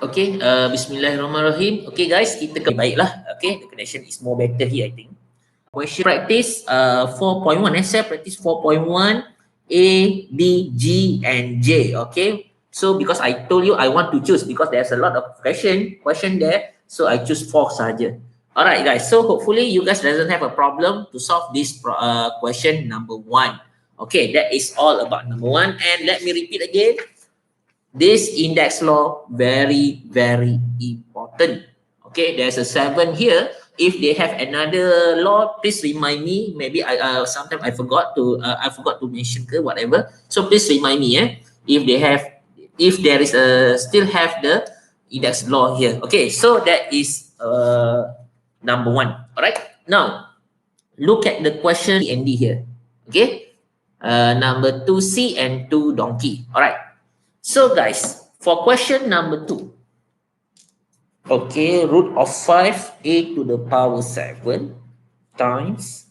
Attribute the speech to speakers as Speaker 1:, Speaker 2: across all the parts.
Speaker 1: Okay, Bismillahirrahmanirrahim. Okay guys, kita baiklah. Okay, the connection is more better here, I think. Question practice 4.1. Saya practice 4.1 A, B, G and J. Okay, so because I told you I want to choose because there's a lot of question there, so I choose 4 saja. Alright guys, so hopefully you guys doesn't have a problem to solve this question number 1. Okay, that is all about number 1, and let me repeat again. This index law very important. Okay, there's a 7 here. If they have another law, please remind me. Maybe sometimes I forgot to mention ke whatever. So please remind me. If there is still have the index law here. Okay, so that is number 1. All right. Now look at the question and D here. Okay, number 2C and 2 donkey. All right. So guys, for question number 2, okay, root of 5a to the power 7 times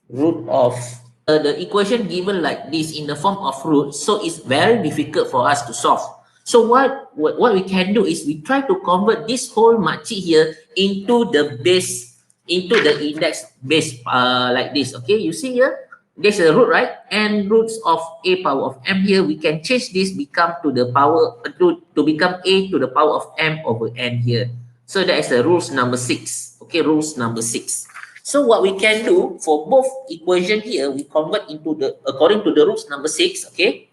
Speaker 1: root of the equation given like this in the form of root, so it's very difficult for us to solve. So what we can do is we try to convert this whole makcik here into the base, into the index base like this. Okay, you see here, there's a root, right? And roots of a power of m here, we can change this become to the power to become a to the power of m over n here. So that is the rules number 6. Okay, rules number 6. So what we can do for both equation here, we convert into the according to the rules number 6. Okay,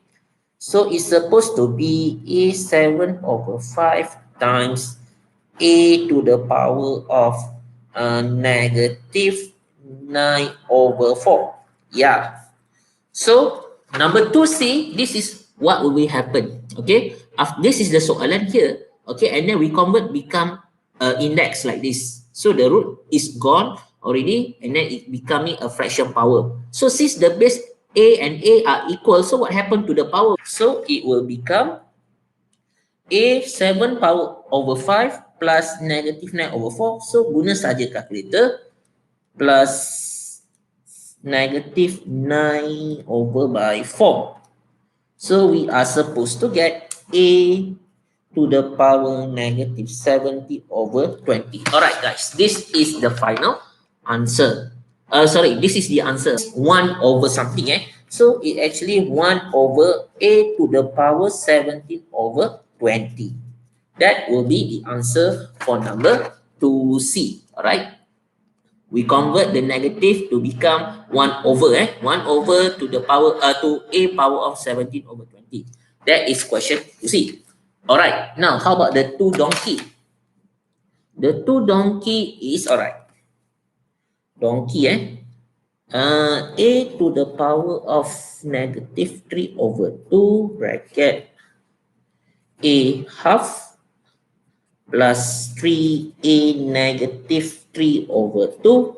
Speaker 1: so it's supposed to be a7 over 5 times a to the power of negative 9 over 4. Yeah. So number 2C, this is what will happen. Okay. This is the soalan here. Okay, and then we convert become index like this. So the root is gone already, and then it becoming a fraction power. So since the base a and a are equal, so what happened to the power? So it will become a7 power over 5 plus negative 9 over 4. So guna saja calculator, plus negative 9 over by 4. So we are supposed to get a to the power negative 70 over 20. Alright guys, this is the final answer. This is the answer. 1 over something. So it actually 1 over a to the power 17 over 20. That will be the answer for number 2C. Alright. We convert the negative to become 1 over 1 over to the power to a power of 17 over 20. That is question you see. All right, now how about the 2 donkey? The 2 donkey is all right. Donkey a to the power of negative 3 over 2 bracket a half plus 3a negative 3 over 2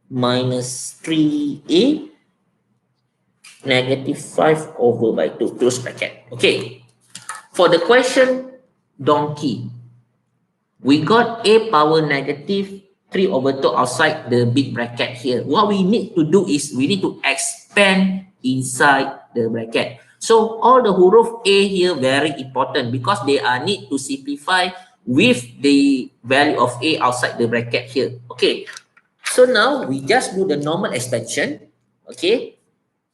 Speaker 1: minus 3a negative 5 over by 2, close bracket. Okay, for the question donkey, we got a power negative 3 over 2 outside the big bracket here. What we need to do is we need to expand inside the bracket. So all the huruf A here very important because they are need to simplify with the value of A outside the bracket here. Okay, so now we just do the normal expansion. Okay,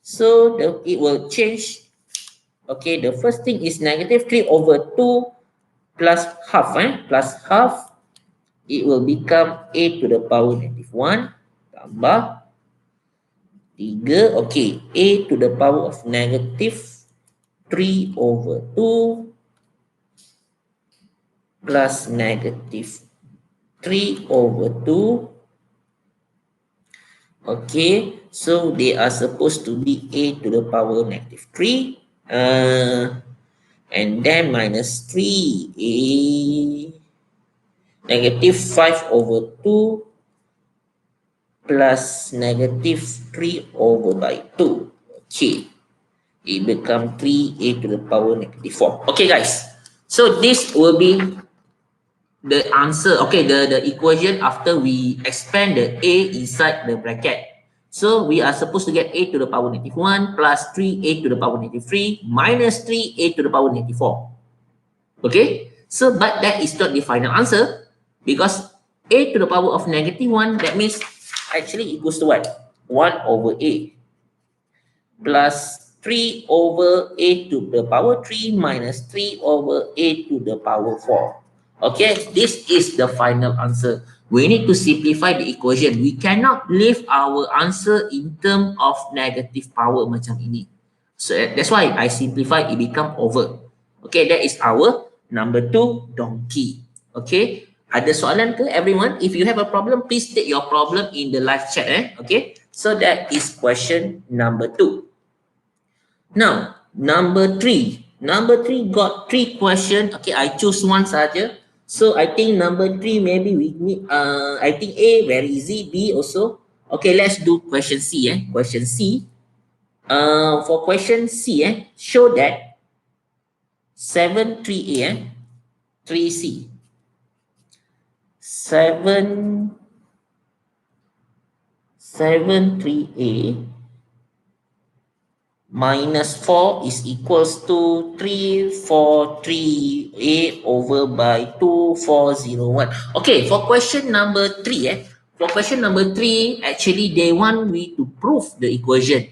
Speaker 1: so it will change. Okay, the first thing is negative 3 over 2 plus half. Plus half, it will become a to the power negative 1 tambah 3. Okay, a to the power of negative 3 over 2 plus negative 3 over 2. Okay, so they are supposed to be a to the power negative 3 and then minus 3a negative 5 over 2 plus negative 3 over by 2. Okay, it become 3a to the power negative 4. Okay guys, so this will be the answer. Okay, the equation after we expand the a inside the bracket. So we are supposed to get a to the power negative 1 plus 3a to the power negative 3 minus 3a to the power negative 4. Okay, So, but that is not the final answer, because a to the power of -1, that means actually equals to what? 1 over a plus 3 over a to the power 3 minus 3 over a to the power 4. Okay, this is the final answer. We need to simplify the equation. We cannot leave our answer in terms of negative power macam ini. So that's why I simplify, it become over. Okay, that is our number 2 donkey. Okay, ada soalan ke everyone? If you have a problem, please state your problem in the live chat. Okay, so that is question number 2. Now, number 3. Number 3 got 3 questions. Okay, I choose one saja. So I think number 3 maybe we need, I think A very easy, B also. Okay, let's do question C. Question C. For question C, show that 7 3A, 3C. 7 3A minus 4 is equals to 3 4 3A over by 2 4 0 1. Okay, for question number 3, for question number 3, actually they want me to prove the equation.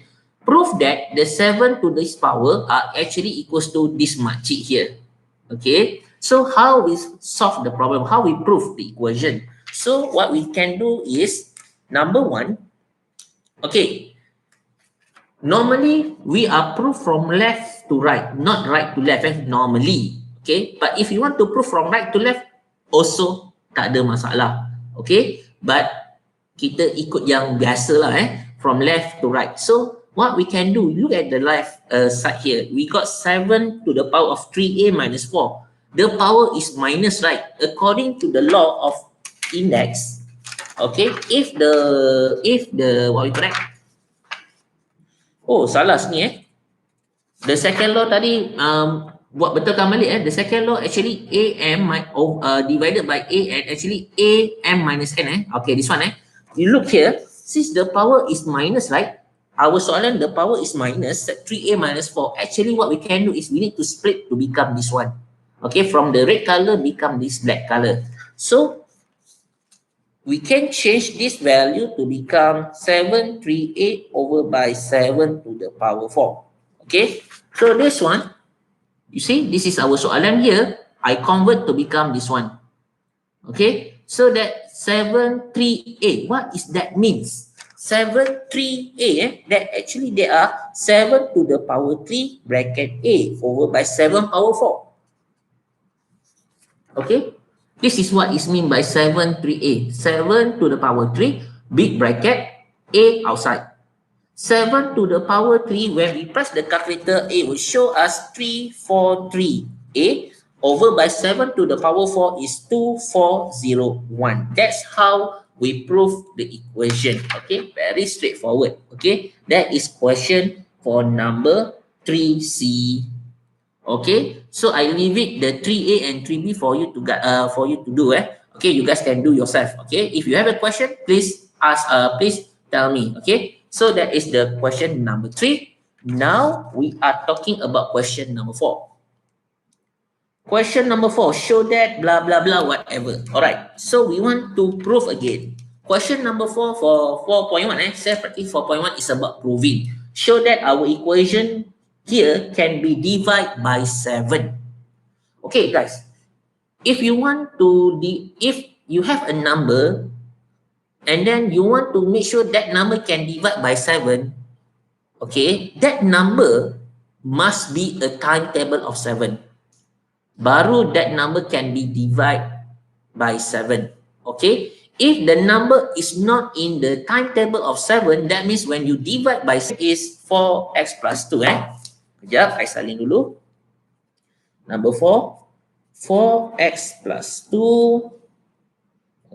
Speaker 1: Prove that the 7 to this power are actually equals to this much here. Okay, so how we solve the problem? How we prove the equation? So what we can do is, number 1, okay, normally we are proof from left to right, not right to left, normally. Okay, but if you want to prove from right to left, also tak ada masalah. Okay, but kita ikut yang biasa lah, from left to right. So what we can do, look at the left side here. We got 7 to the power of 3a minus 4. The power is minus, right? According to the law of index, okay, if the what we call that? Oh, salah sini The second law tadi buat betulkan balik The second law actually am divided by an, actually am minus n Okay, this one You look here, since the power is minus, right? Our soalan, the power is minus 3a minus 4. Actually what we can do is we need to split to become this one. Okay, from the red color become this black color. So we can change this value to become 7 3a over by 7 to the power 4. Okay, so this one, you see, this is our soalan here. I convert to become this one. Okay, so that 7 3a, what is that means? 7 3a, that actually they are 7 to the power 3 bracket a over by 7 power 4. Okay, this is what is mean by 7 3a. 7 to the power 3 big bracket a outside. 7 to the power 3, when we press the calculator, it will show us 343a over by 7 to the power 4 is 2401. That's how we prove the equation. Okay, very straightforward. Okay, that is question for number 3C. Okay, so I leave it the 3A and 3B for you to do. Okay, you guys can do yourself. Okay, if you have a question, please ask. Please tell me. Okay, so that is the question number 3. Now we are talking about question number 4. Question number 4, show that blah blah blah whatever. Alright, so we want to prove again. Question number 4 for 4.1, self-practice 4.1 is about proving. Show that our equation here can be divided by 7. Okay, guys, if you want to, if you have a number and then you want to make sure that number can divide by 7, okay, that number must be a timetable of 7. Baru that number can be divided by 7. Okay, if the number is not in the timetable of 7, that means when you divide by 7 is 4x plus 2. Sekejap, I salin dulu. Number 4, 4x plus 2,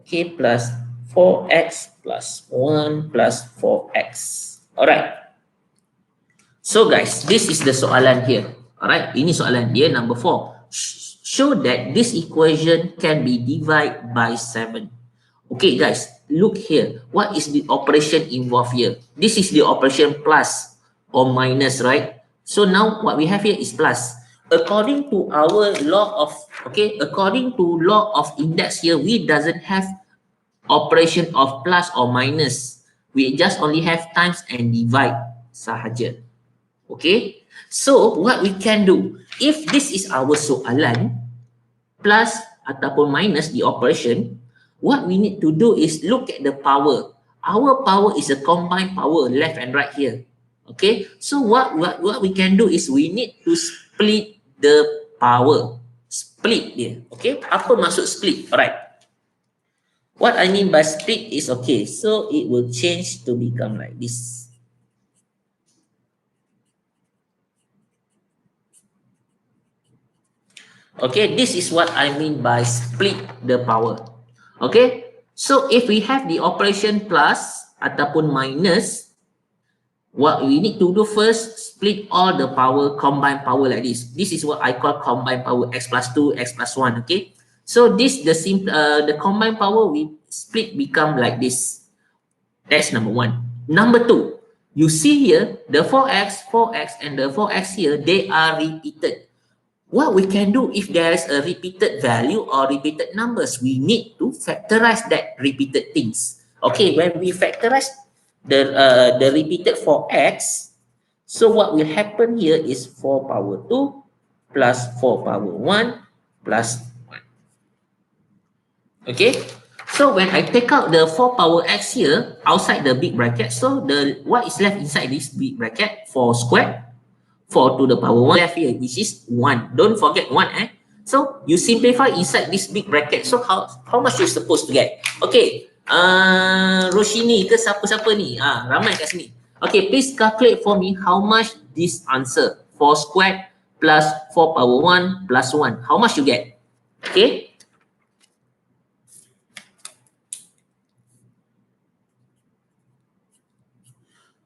Speaker 1: okay, plus 4x plus 1 plus 4x. Alright, so guys, this is the soalan here. Alright, ini soalan dia number 4. Show that this equation can be divided by 7. Okay guys, look here. What is the operation involved here? This is the operation plus or minus, right? So now what we have here is plus. according to our law of, according to law of index here, we doesn't have operation of plus or minus. We just only have times and divide sahaja. Okay, so what we can do, if this is our soalan, plus ataupun minus the operation, what we need to do is look at the power. Our power is a combined power, left and right here. Okay, so what we can do is we need to split the power. Split dia. Okay, apa maksud split? Alright. What I mean by split is, okay, so it will change to become like this. Okay, this is what I mean by split the power. Okay, so if we have the operation plus ataupun minus, what we need to do first, split all the power, combine power like this. This is what I call combined power, x plus 2, x plus 1, okay? So this, the combined power we split become like this. That's number one. Number two, you see here, the 4x, and the 4x here, they are repeated. What we can do if there is a repeated value or repeated numbers, we need to factorize that repeated things. Okay, when we factorize the repeated 4x, so what will happen here is 4 power 2 plus 4 power 1 plus 1. Okay, so when I take out the 4 power x here outside the big bracket, so what is left inside this big bracket, 4 squared, 4 to the power 1 left here, which is 1. Don't forget 1, So you simplify inside this big bracket. So how much you supposed to get? Okay, Roshini ke siapa-siapa ni? Ramai kat sini. Okay, please calculate for me how much this answer. 4 squared plus 4 power 1 plus 1. How much you get? Okay.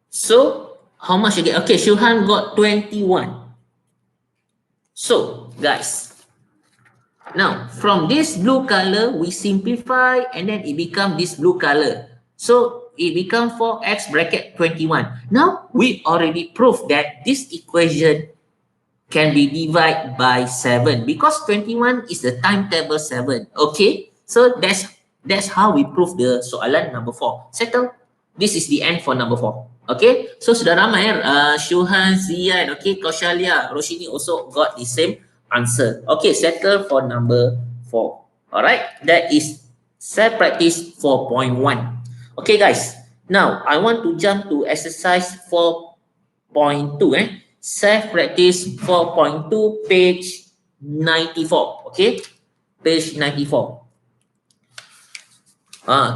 Speaker 1: So, how much you get? Okay, Shuhan got 21. So, guys, now from this blue color, we simplify and then it becomes this blue color. So, it becomes 4x bracket 21. Now, we already proved that this equation can be divided by 7 because 21 is the timetable 7. Okay, so that's how we prove the soalan number 4. Settle. This is the end for number 4. Okay, so sudah ramai Syuhan, Zian, okay, Kaushalia, Roshini also got the same answer. Okay, settle for number 4. Alright, that is self practice 4.1. Okay guys, now I want to jump to exercise 4.2. Self practice 4.2, page 94. Okay, page 94.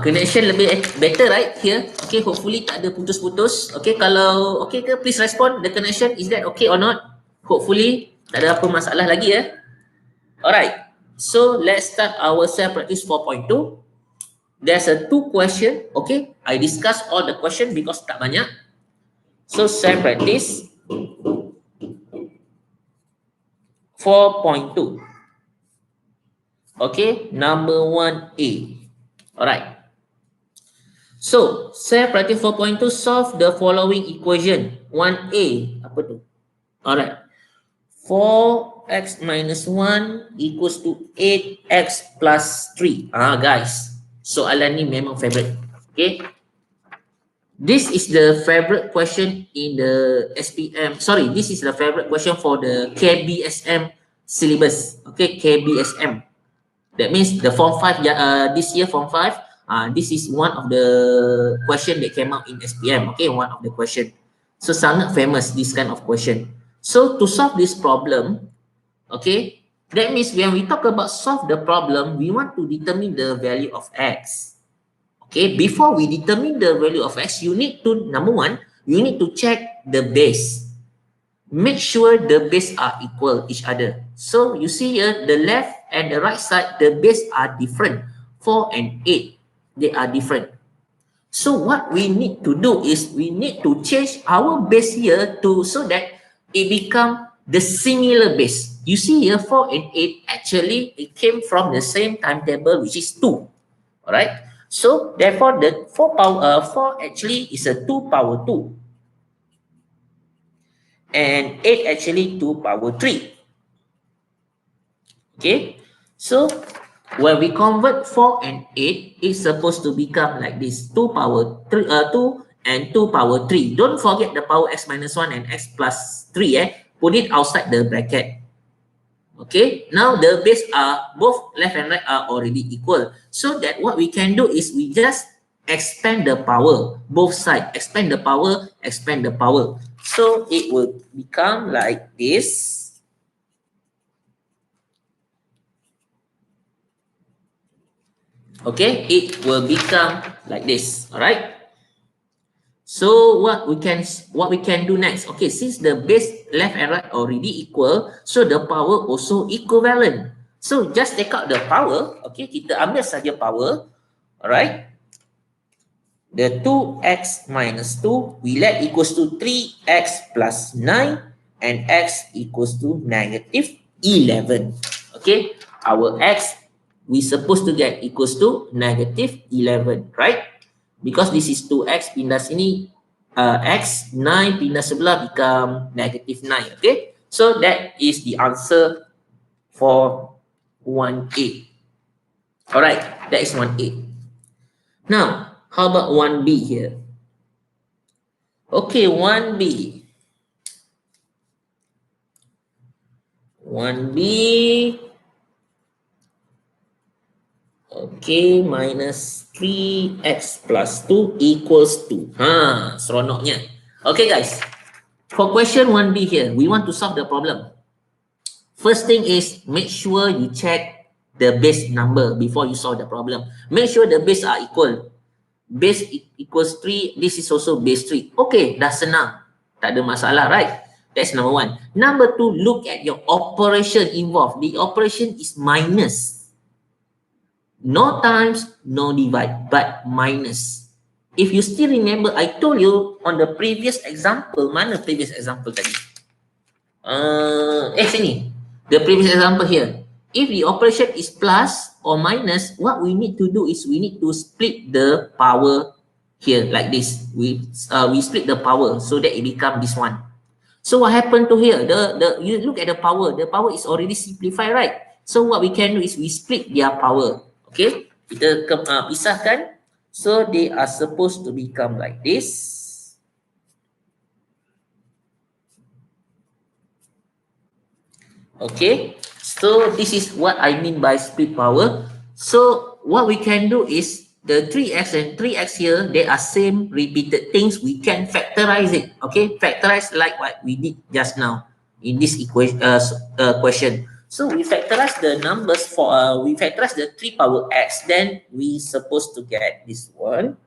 Speaker 1: Connection lebih better right here. Okay, hopefully tak ada putus-putus. Okay, kalau okay ke, please respond. The connection, is that okay or not? Hopefully tak ada apa masalah lagi ya. Alright, so let's start our self practice 4.2. There's a 2 question. Okay, I discuss all the question because tak banyak. So self practice 4.2. Okay, number 1A. Alright. So, self practice 4.2, solve the following equation. 1A, apa tu? Alright. 4x minus 1 equals to 8x plus 3. Guys, soalan ni memang favorite. Okay. This is the favorite question in the SPM. Sorry, this is the favorite question for the KBSM syllabus. Okay, KBSM. That means the Form 5, this year Form 5, this is one of the question that came out in SPM, okay, one of the question. So, sangat famous, this kind of question. So, to solve this problem, okay, that means when we talk about solve the problem, we want to determine the value of x. Okay, before we determine the value of x, you need to, number one, you need to check the base. Make sure the base are equal each other. So you see here, the left and the right side, the base are different. 4 and 8, they are different. So what we need to do is we need to change our base here to so that it become the similar base. You see here, 4 and 8 actually it came from the same timetable, which is 2. All right. So therefore, the 4 actually is a 2 power 2. And 8 actually 2 power 3. Okay, so when we convert 4 and 8, it's supposed to become like this, 2 power 3, 2 and 2 power 3. Don't forget the power x minus 1 and x plus 3. Put it outside the bracket. Okay, now the base are both left and right are already equal. So that what we can do is we just expand the power, both sides, expand the power, expand the power. So it will become like this. Okay, it will become like this. All right. So what we can do next? Okay, since the base left and right already equal, so the power also equivalent. So just take out the power. Okay, kita ambil saja power. Alright. The 2x minus 2 we let equals to 3x plus 9 and x equals to negative 11. Okay, our x we supposed to get equals to negative 11, right? Because this is 2x pindah sini, x 9 pindah sebelah become negative 9. Okay, so that is the answer for 1A. Alright, that is 1A. Now, how about 1B here? Okay, 1B. 1B. Okay, minus 3x plus 2 equals 2. Seronoknya. Okay, guys. For question 1B here, we want to solve the problem. First thing is, make sure you check the base number before you solve the problem. Make sure the base are equal. Base equals 3, this is also base 3. Okay, dah senang. Tak ada masalah, right? That's number 1. Number 2, look at your operation involved. The operation is minus. No times, no divide, but minus. If you still remember, I told you on the previous example, mana previous example tadi? Sini. The previous example here. If the operation is plus or minus, what we need to do is we need to split the power here like this. We split the power so that it becomes this one. So what happened to here? You look at the power. The power is already simplified, right? So what we can do is we split their power. Okay, kita pisahkan. So they are supposed to become like this. Okay, so this is what I mean by split power. So what we can do is the 3x and 3x here, they are same repeated things. We can factorize it. Okay, factorize like what we did just now in this equation question. So we factorize the numbers for we factorize the 3 power x, then we supposed to get this one.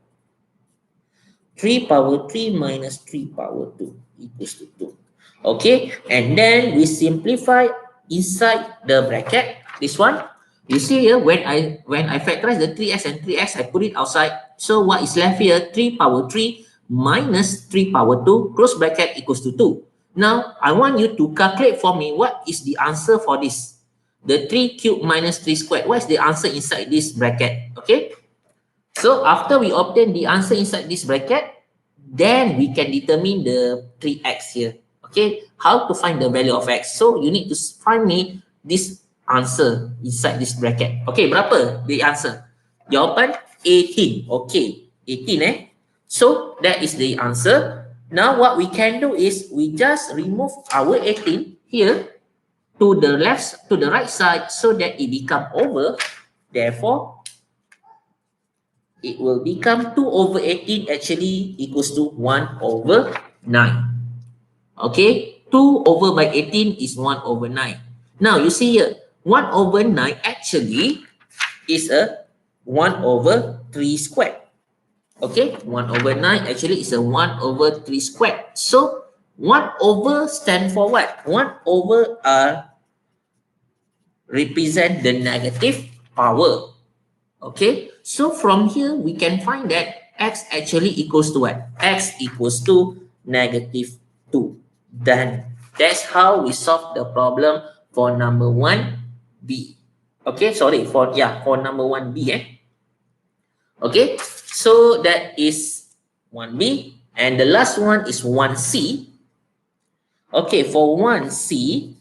Speaker 1: 3 power 3 minus 3 power 2 equals to 2. Okay, and then we simplify inside the bracket. This one, you see here, when I factorize the 3x and 3x, I put it outside. So what is left here? 3 power 3 minus 3 power 2 close bracket equals to 2. Now, I want you to calculate for me what is the answer for this. The 3 cubed minus 3 squared. What is the answer inside this bracket? Okay. So, after we obtain the answer inside this bracket, then we can determine the 3x here. Okay. How to find the value of x? So, you need to find me this answer inside this bracket. Okay. Berapa the answer? Jawapan 18. Okay. 18 So, that is the answer. Now, what we can do is we just remove our 18 here to the left, to the right side, so that it become over. Therefore, it will become 2 over 18 actually equals to 1 over 9. Okay, 2 over by 18 is 1 over 9. Now, you see here, 1 over 9 actually is a 1 over 3 squared. Okay, 1 over 9 actually is a 1 over 3 squared. So, 1 over stand for what? 1 over represent the negative power. Okay, so from here we can find that x actually equals to what? X equals to negative 2. Done. That's how we solve the problem for number 1B. Okay, sorry, for number 1B. Okay, so that is 1B. And the last one is 1C. Okay, for 1C,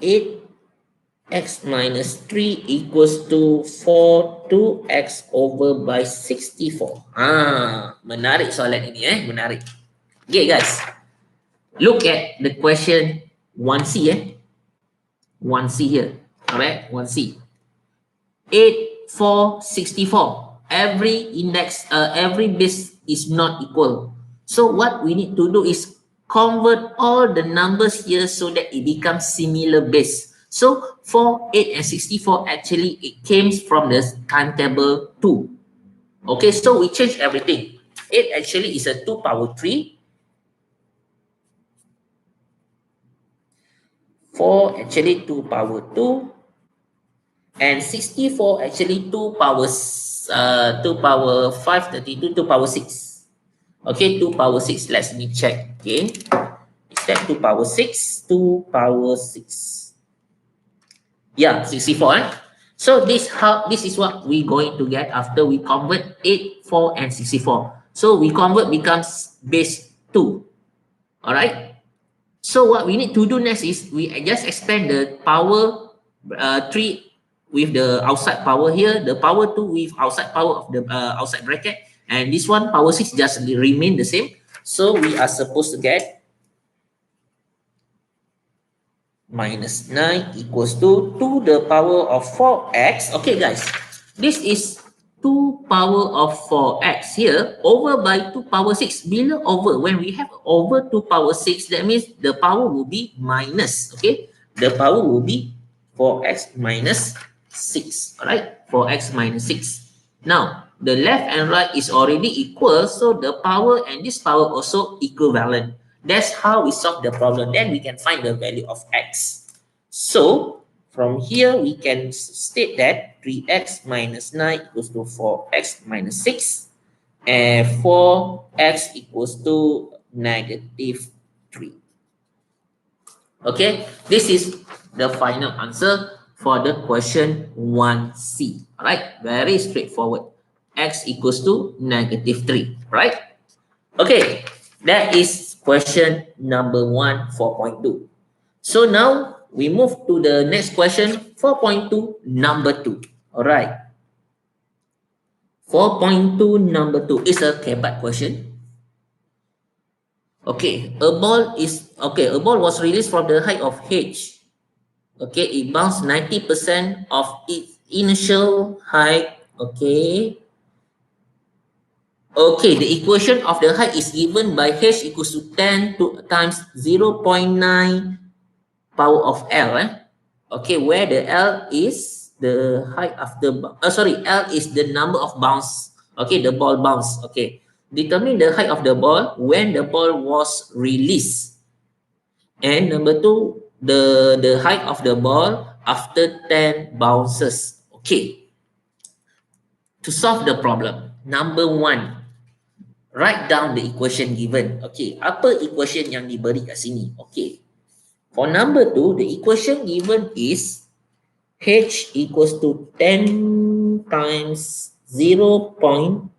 Speaker 1: 8x minus 3 equals to 4 2x over by 64. Menarik soalan ini menarik. Okay guys, look at the question 1C 1C here. Alright, 1C. 8, 4, 64. Every index, every base is not equal. So what we need to do is convert all the numbers here so that it becomes similar base. So 4, 8, and 64 actually it came from the timetable 2. Okay, so we change everything. 8 actually is a 2 power 3. 4 actually 2 power 2. And 64 actually 2 power 5, 32, 2 power 6. Okay, 2 power 6. Let me check. Okay, is that 2 power 6? 2 power 6. Yeah, 64. So this is what we going to get after we convert 8, 4, and 64. So we convert becomes base 2. Alright. So what we need to do next is we just expand the power 3 with the outside power here, the power 2 with outside power of the outside bracket, and this one power 6 just remain the same. So we are supposed to get minus 9 equals to 2 the power of 4x. Okay guys, this is 2 power of 4x here over by 2 power 6. Bila over, when we have over 2 power 6, that means the power will be minus. Okay, the power will be 4x minus 6. All right, 4x minus 6. Now the left and right is already equal, so the power and this power also equivalent. That's how we solve the problem. Then we can find the value of x. So from here we can state that 3x minus 9 equals to 4x minus 6, and 4x equals to negative 3. Okay, this is the final answer for the question 1C. Alright, very straightforward. X equals to negative 3. Right? Okay, that is question number 1, 4.2. So now we move to the next question, 4.2, number 2. Alright. 4.2, number 2 is a kebat question. Okay, a ball was released from the height of h. Okay, it bounced 90% of its initial height. Okay. Okay, the equation of the height is given by h equals to 10 times 0.9 power of L. Okay, where the L is the height of the L is the number of bounce. Okay, the ball bounce. Okay, determine the height of the ball when the ball was released. And number 2, the height of the ball after 10 bounces. Okay, to solve the problem, number 1, write down the equation given. Okay, apa equation yang diberi kat sini? Okay, for number 2, the equation given is h equals to 10 times 0.9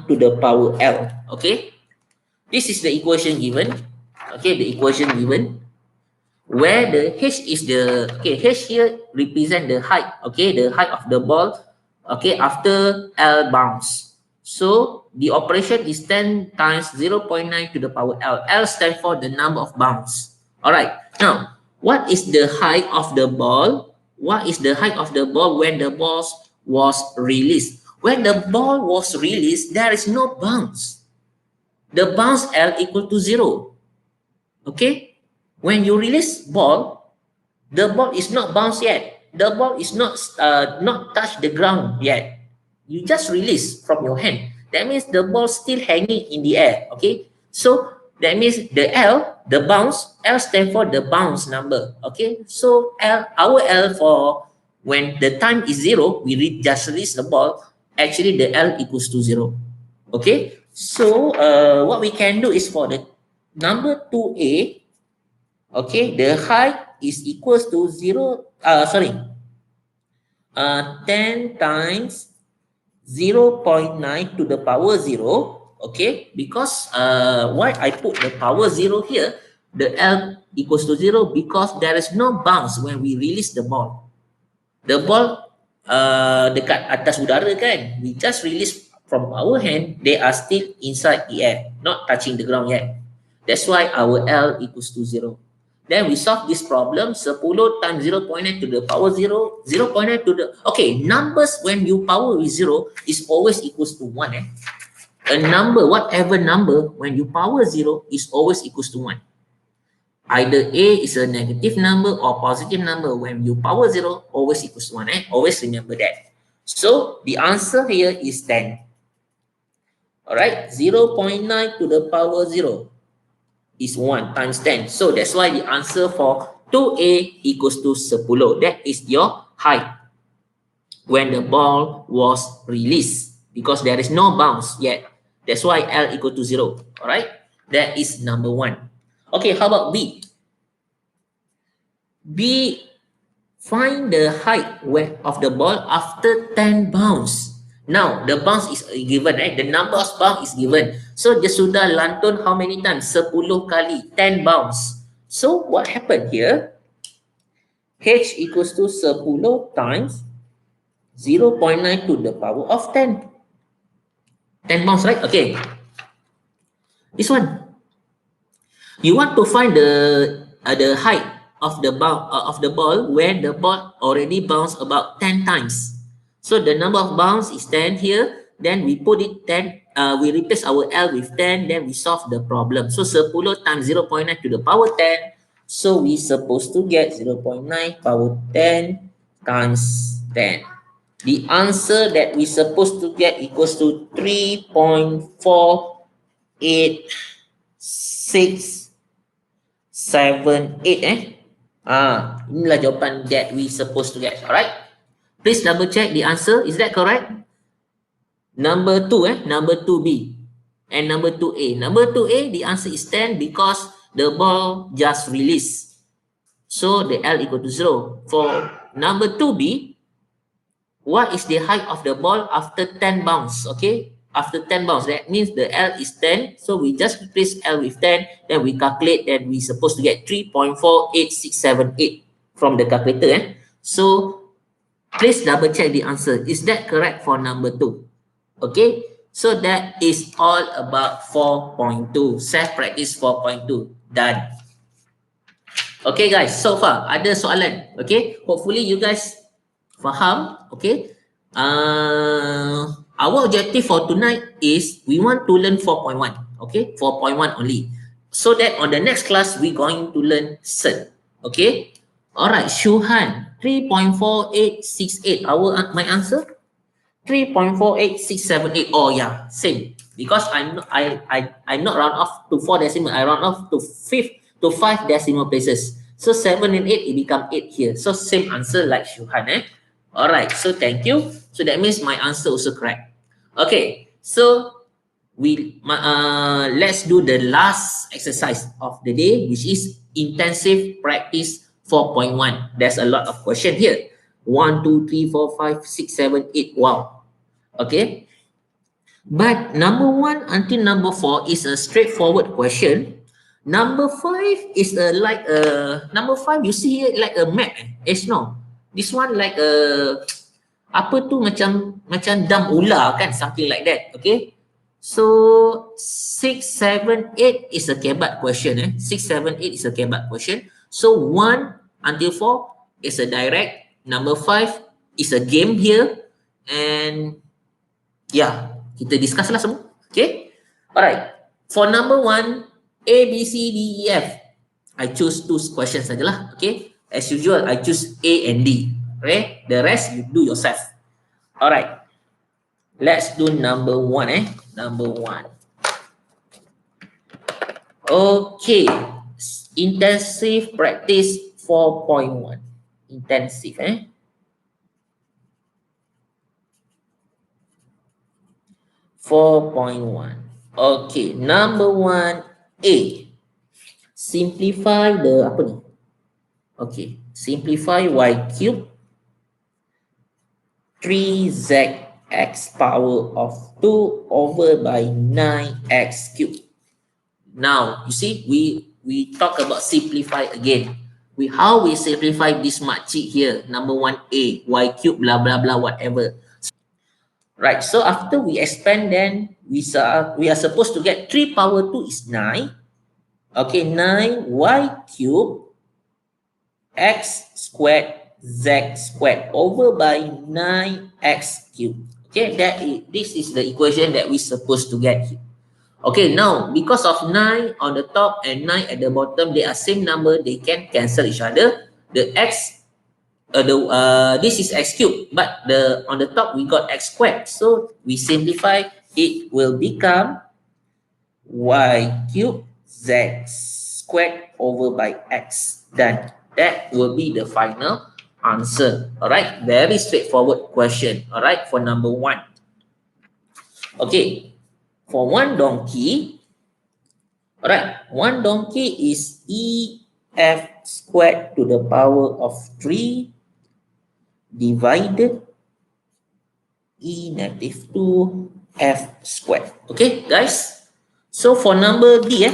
Speaker 1: to the power L. Okay, this is the equation given. Okay, the equation given where the h is the, okay, h here represent the height. Okay, the height of the ball, okay, after L bounce. So the operation is 10 times 0.9 to the power L. L stands for the number of bounce. All right, now what is the height of the ball? What is the height of the ball when the ball was released? When the ball was released, there is no bounce. The bounce L equal to 0. Okay, when you release ball, the ball is not bounced yet. The ball is not touch the ground yet. You just release from your hand. That means the ball still hanging in the air. Okay, so that means the L, the bounce, L stand for the bounce number. Okay, so our L for when the time is 0, we just release the ball. Actually, the L equals to 0. Okay, so what we can do is for the number 2A, okay, the height is equals to 10 times 0.9 to the power 0. Okay, because why I put the power 0 here? the L equals to 0 because there is no bounce when we release the ball. The ball dekat atas udara kan, we just release from our hand, they are still inside the air, not touching the ground yet. That's why our L equals to 0. Then we solve this problem, 10 times 0.9 to the power 0, 0.9 to the, okay, numbers when you power with 0 is always equals to 1. A number, whatever number, when you power 0 is always equals to 1. Either A is a negative number or positive number. When you power 0, always equals to 1. Always remember that. So the answer here is 10. Alright, 0.9 to the power 0 is 1 times 10. So that's why the answer for 2A equals to 10. That is your height when the ball was released, because there is no bounce yet. That's why L equal to 0. Alright, that is number 1. Okay, how about B? B, find the height of the ball after 10 bounce. Now, the bounce is given, right? The number of bounce is given. So, dia sudah lantun how many times? 10 kali, 10 bounce. So, what happened here? H equals to 10 times 0.9 to the power of 10. 10 bounce, right? Okay. This one. You want to find the height of the ball when the ball already bounced about 10 times. So the number of bounce is 10 here. Then we put it 10. We replace our L with 10. Then we solve the problem. So 10 times 0.9 to the power 10. So we supposed to get 0.9 power 10 times 10. The answer that we supposed to get equals to 3.48678. Inilah jawapan that we supposed to get. Alright, please double check the answer. Is that correct? Number 2, number 2B and number 2A. Number 2A, the answer is 10 because the ball just released. So the L equal to 0. For number 2B, what is the height of the ball after 10 bounce? Okay, after 10 bounce, that means the L is 10. So we just replace L with 10. Then we calculate that we supposed to get 3.48678 from the calculator. So please double check the answer. Is that correct for number 2? Okay, so that is all about 4.2. Self-practice 4.2. Done. Okay guys, so far ada soalan. Okay, hopefully you guys faham. Okay, our objective for tonight is we want to learn 4.1. Okay, 4.1 only, so that on the next class we going to learn cert. Okay, alright, Shuhan, 3.4868. My answer 3.48678. Oh yeah, same, because I'm not round off to 4 decimal. I round off to 5 decimal places. So 7 and 8, it become 8 here. So same answer like Shuhan. Alright, so thank you. So that means my answer also correct. Okay, so let's do the last exercise of the day, which is intensive practice 4.1. There's a lot of question here. 1, 2, 3, 4, 5, 6, 7, 8. Wow. Okay. But number 1 until number 4 is a straightforward question. Number 5 is number 5 you see here like a map. It's no. This one like a apa tu macam dam ular kan, something like that. Okay. So 6, 7, 8 is a kebat question. 6, 7, 8 is a kebat question. So 1 until 4 is a direct. Number 5 is a game here, and yeah, kita discuss lah semua. Okay, alright. For number 1, A, B, C, D, E, F, I choose 2 questions sajalah. Okay, as usual, I choose A and D. Okay, the rest you do yourself. Alright, let's do number 1. Number 1. Okay, intensive practice 4.1. Intensive. 4.1. Okay, number 1A. Simplify the apa ni? Okay, simplify y cube 3zx power of 2 over by 9x cube. Now, you see, we talk about simplify again. How we simplify this makcik here, number 1a, y cube, blah, blah, blah, whatever. Right, so after we expand, then we are supposed to get 3 power 2 is 9. Okay, 9y cube x squared z squared over by 9x cube. Okay, this is the equation that we're supposed to get here. Okay, now because of 9 on the top and 9 at the bottom, they are same number, they can cancel each other. The x, this is x cubed, but on the top we got x squared. So we simplify, it will become y cubed z squared over by x. Done. That will be the final answer. All right, very straightforward question. All right, for number 1. Okay, for 1 donkey, all right, 1 donkey is EF squared to the power of 3 divided E negative 2 F squared. Okay, guys. So for number D,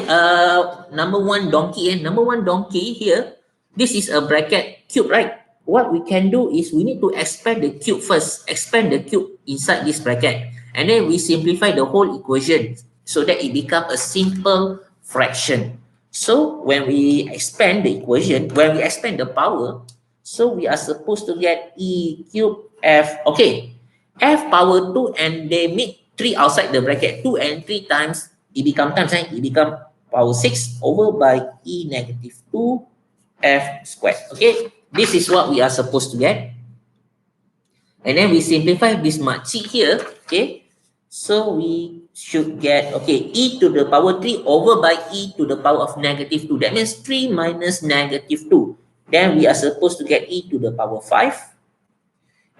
Speaker 1: number 1 donkey, number 1 donkey here, this is a bracket cube, right? What we can do is we need to expand the cube first, expand the cube inside this bracket, and then we simplify the whole equation so that it becomes a simple fraction. So when we expand the equation, when we expand the power, so we are supposed to get E cube F. Okay, F power 2 and they make 3 outside the bracket. 2 and 3 times, it become times, right? It become power 6 over by E negative 2 F squared. Okay, this is what we are supposed to get. And then we simplify this makcik here. Okay, so we should get, okay, E to the power 3 over by E to the power of negative 2. That means 3 minus negative 2. Then we are supposed to get E to the power 5.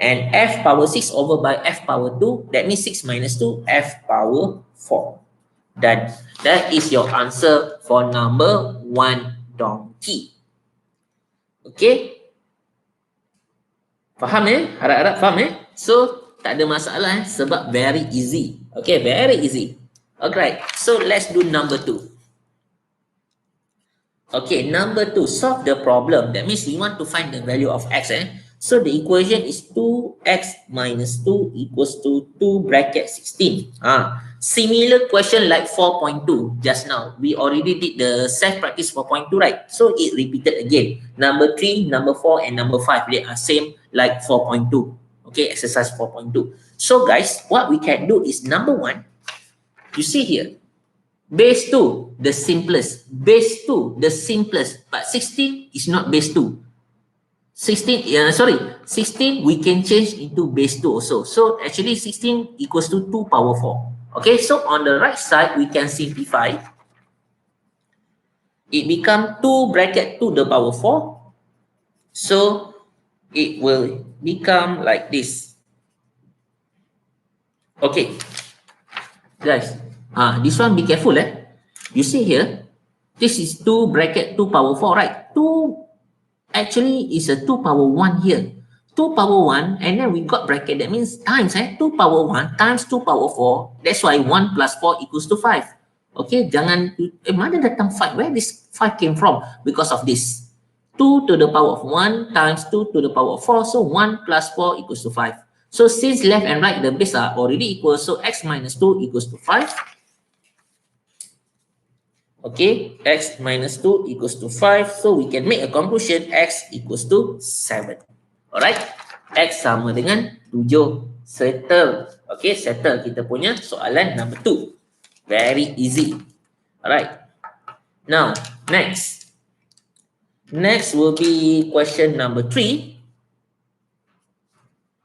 Speaker 1: And F power 6 over by F power 2. That means 6 minus 2, F power 4. Done. That is your answer for number 1 donkey. Okay. Faham Harap-harap faham So, tak ada masalah sebab very easy. Okay, very easy. Alright, so let's do number 2. Okay, number 2, solve the problem. That means we want to find the value of x. So the equation is 2x minus 2 equals to 2 bracket 16. Similar question like 4.2 just now. We already did the self-practice 4.2, right? So it repeated again. Number 3, number 4, and number 5, they are same like 4.2. Okay, exercise 4.2. So guys, what we can do is number 1, you see here, base 2, the simplest. Base 2, the simplest. But 16 is not base 2. 16 we can change into base 2 also. So actually 16 equals to 2 power 4. Okay, so on the right side we can simplify. It become 2 bracket 2 the power 4. So it will become like this. Okay, guys, this one be careful. You see here, this is 2 bracket 2 power 4, right? 2 actually is a 2 power 1 here. 2 power 1 and then we got bracket, that means times 2 power 1 times 2 power 4. That's why 1 plus 4 equals to 5. Okay, jangan, mana datang 5? Where this 5 came from? Because of this. 2 to the power of 1 times 2 to the power of 4. So 1 plus 4 equals to 5. So since left and right, the base are already equal. So x minus 2 equals to 5. Okay, x minus 2 equals to 5. So we can make a conclusion x equals to 7. Alright, x sama dengan 7. Settle. Okay, settle kita punya soalan number 2. Very easy. Alright. Now, next. Next will be question number 3.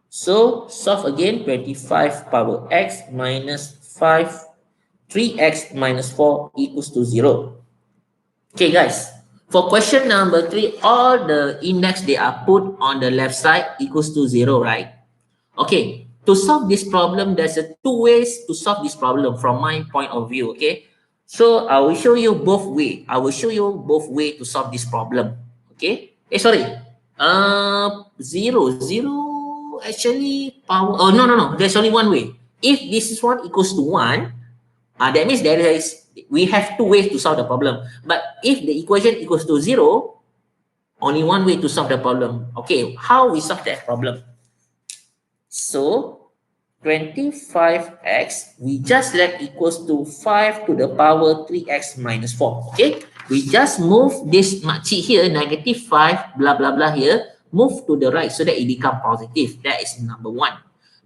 Speaker 1: So, solve again 25 power x minus 5 3x minus 4 equals to 0. Okay, guys. For question number 3, all the index they are put on the left side equals to 0, right? Okay. To solve this problem, there's 2 ways to solve this problem from my point of view, okay? So, I will show you both ways. I will show you both ways to solve this problem, okay? Sorry. 0 actually power... Oh, no. There's only one way. If this is 1 equals to 1, that means we have 2 ways to solve the problem. But if the equation equals to 0, only one way to solve the problem. Okay, how we solve that problem? So 25x, we just let equals to 5 to the power 3x minus 4. Okay, we just move this makcik here, negative 5, blah, blah, blah here, move to the right so that it become positive. That is number 1.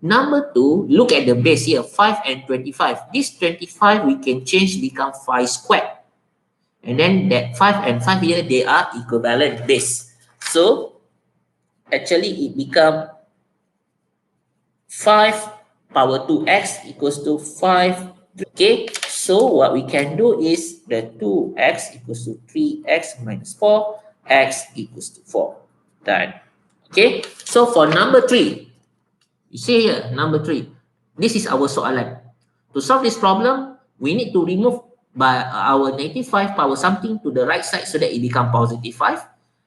Speaker 1: Number 2, look at the base here, 5 and 25. This 25 we can change become 5 squared. And then that 5 and 5 here, they are equivalent base. So actually it become 5 power 2x equals to 5. Okay, so what we can do is the 2x equals to 3x minus 4, x equals to 4. Done. Okay, so for number 3, you see here, number 3, this is our soalan. To solve this problem, we need to remove by our negative 5 power something to the right side so that it become positive 5.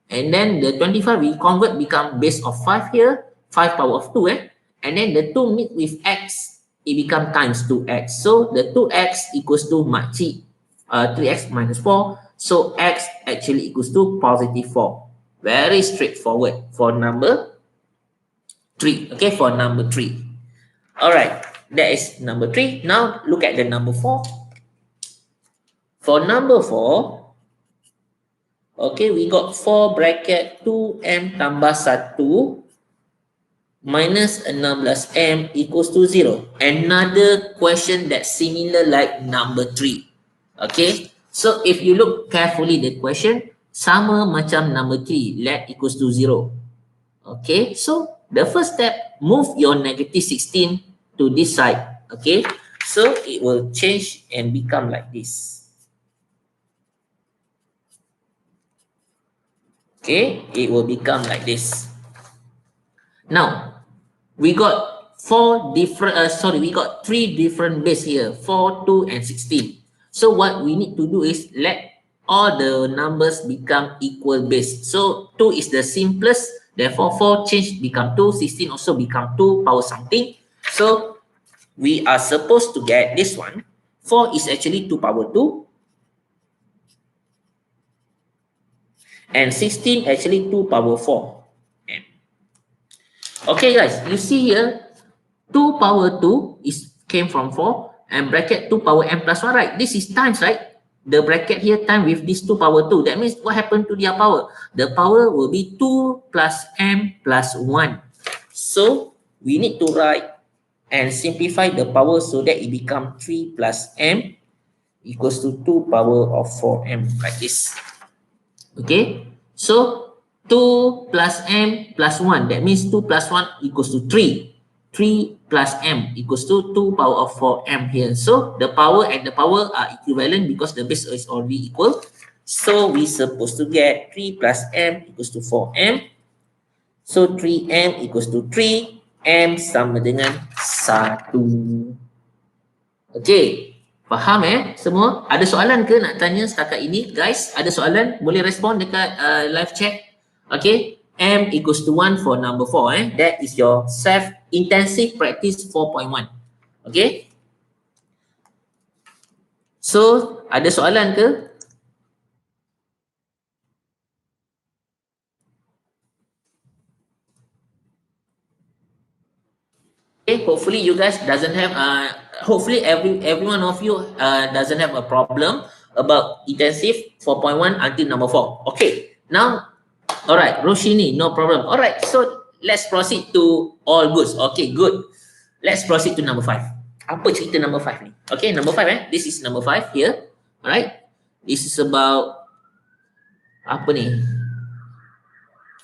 Speaker 1: And then the 25 we convert become base of 5 here, 5 power of 2 and then the 2 meet with x, it become times 2x. So the 2x equals to makcik 3x minus 4. So x actually equals to positive 4. Very straightforward for number 3. Okay, for number 3. Alright, that is number 3. Now look at the number 4. For number 4, okay, we got 4 bracket 2m tambah 1 minus 16m equals to 0. Another question that's similar like number 3. Okay, so if you look carefully the question, sama macam number 3, let equals to 0. Okay, so the first step, move your negative 16 to this side. Okay, so it will change and become like this. Okay, it will become like this. Now, we got we got 3 different base here, 4, 2, and 16. So what we need to do is let all the numbers become equal base. So 2 is the simplest, therefore 4 change become 2, 16 also become 2 power something. So we are supposed to get this one. 4 is actually 2 power 2. And 16 actually 2 power 4. Okay guys, you see here 2 power 2 came from 4 and bracket 2 power m plus 1, right? This is times, right? The bracket here time with this 2 power 2. That means what happened to their power? The power will be 2 plus m plus 1. So we need to write and simplify the power so that it becomes 3 plus m equals to 2 power of 4m like this. Okay, so 2 plus m plus 1, that means 2 plus 1 equals to 3. 3 plus m equals to 2 power of 4m here. So the power and the power are equivalent because the base is already equal. So we supposed to get 3 plus m equals to 4m. So 3m equals to 3, m sama dengan 1. Okay. Faham semua? Ada soalan ke nak tanya setakat ini guys? Ada soalan? Boleh respon dekat live chat. Okay, m equals to 1 for number 4 That is your self-intensive practice 4.1. Okay. So, ada soalan ke? Okay, hopefully you guys doesn't have hopefully every one of you doesn't have a problem about intensive 4.1 until number 4. Okay, now alright, Roshini, no problem. Alright, so let's proceed to all goods. Okay, good. Let's proceed to number 5. Apa cerita number 5 ni? Okay, number 5 this is number 5 here. Alright, this is about apa ni?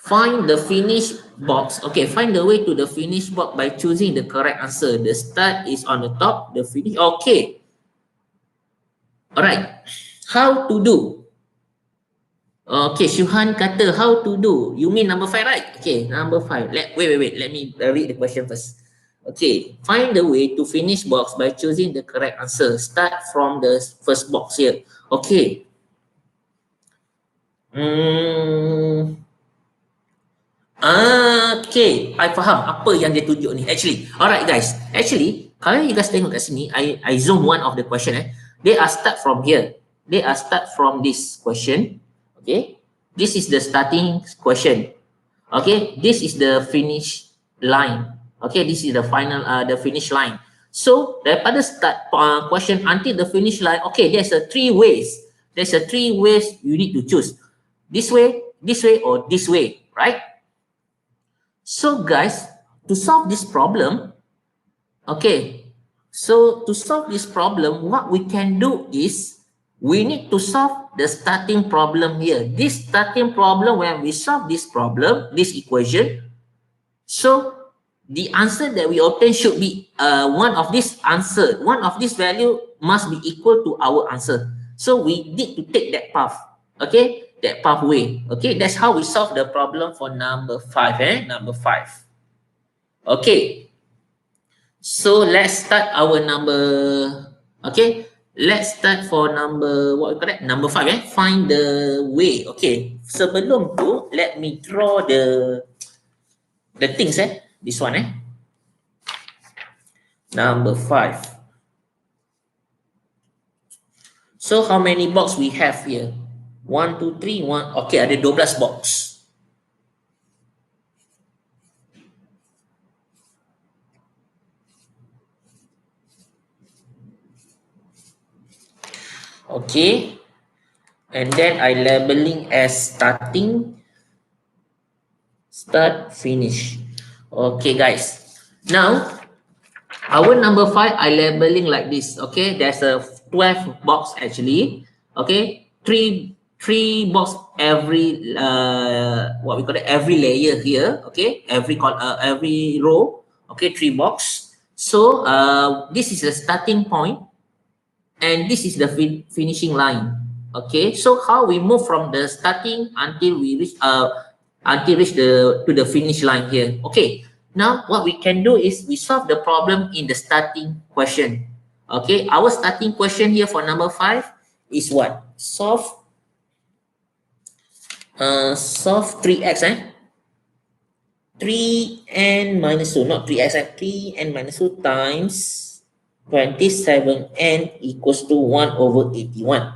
Speaker 1: Find the finish box. Okay, find the way to the finish box by choosing the correct answer. The start is on the top, the finish. Okay. Alright. How to do? Okay, Syuhan kata how to do. You mean number 5, right? Okay, number 5. Wait. Let me read the question first. Okay, find the way to finish box by choosing the correct answer. Start from the first box here. Okay. Okay, I faham apa yang dia tunjuk ni. Actually, alright guys. Actually, kalau you guys tengok kat sini, I zoom one of the question They are start from here. they are start from this question. Okay, this is the starting question. Okay, this is the finish line. Okay, this is the final the finish line. So daripada start question until the finish line, okay, there's a three ways. There's a three ways you need to choose. This way, or this way, right? So guys, to solve this problem, okay, so to solve this problem, what we can do is we need to solve the starting problem here. This starting problem, when we solve this problem, this equation, so the answer that we obtain should be one of this answer, one of this value must be equal to our answer. So we need to take that path, okay, that pathway. Okay, that's how we solve the problem for number 5. Number 5. Okay, so let's start our number. Okay, let's start for number, what we call that, number 5. Find the way. Okay, sebelum tu let me draw the things. This one. Number 5. So how many box we have here? 1, 2, 3, 1. Okay, ada 12 box. Okay, and then I labeling as starting, start, finish. Okay guys, now our number 5 I labeling like this. Okay, there's a 12 box actually. Okay, three box every what we call it, every layer here. Okay, every row. Okay, 3 box. So this is the starting point, and this is the finishing line. Okay, so how we move from the starting until we reach to the finish line here. Okay, now what we can do is we solve the problem in the starting question. Okay, our starting question here for number 5 is what? Solve 3x 3n minus 2, not 3x, 3n minus 2 times 27n equals to 1 over 81.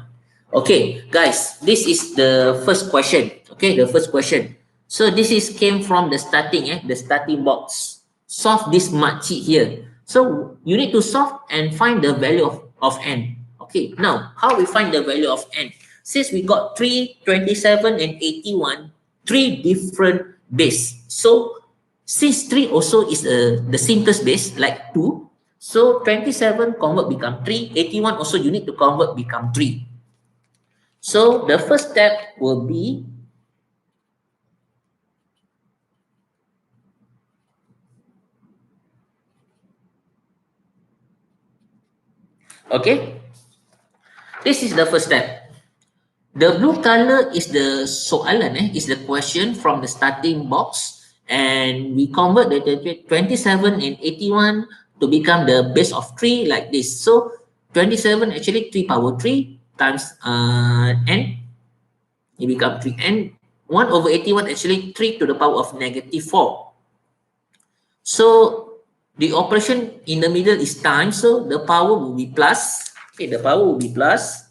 Speaker 1: Okay, guys, this is the first question. Okay, the first question. So this is came from the starting, the starting box. Solve this makcik here. So you need to solve and find the value of n. Okay, now how we find the value of n? Since we got 3, 27, and 81, 3 different base. So since 3 also is the simplest base, like 2, so 27 convert become 3, 81 also you need to convert become 3. So the first step will be okay. This is the first step. The blue color is the soalan, is the question from the starting box, and we convert the 27 and 81 to become the base of 3 like this. So 27 actually 3 power 3 times n, it become 3n. 1 over 81 actually 3 to the power of negative 4. So the operation in the middle is times, so the power will be plus. Okay, the power will be plus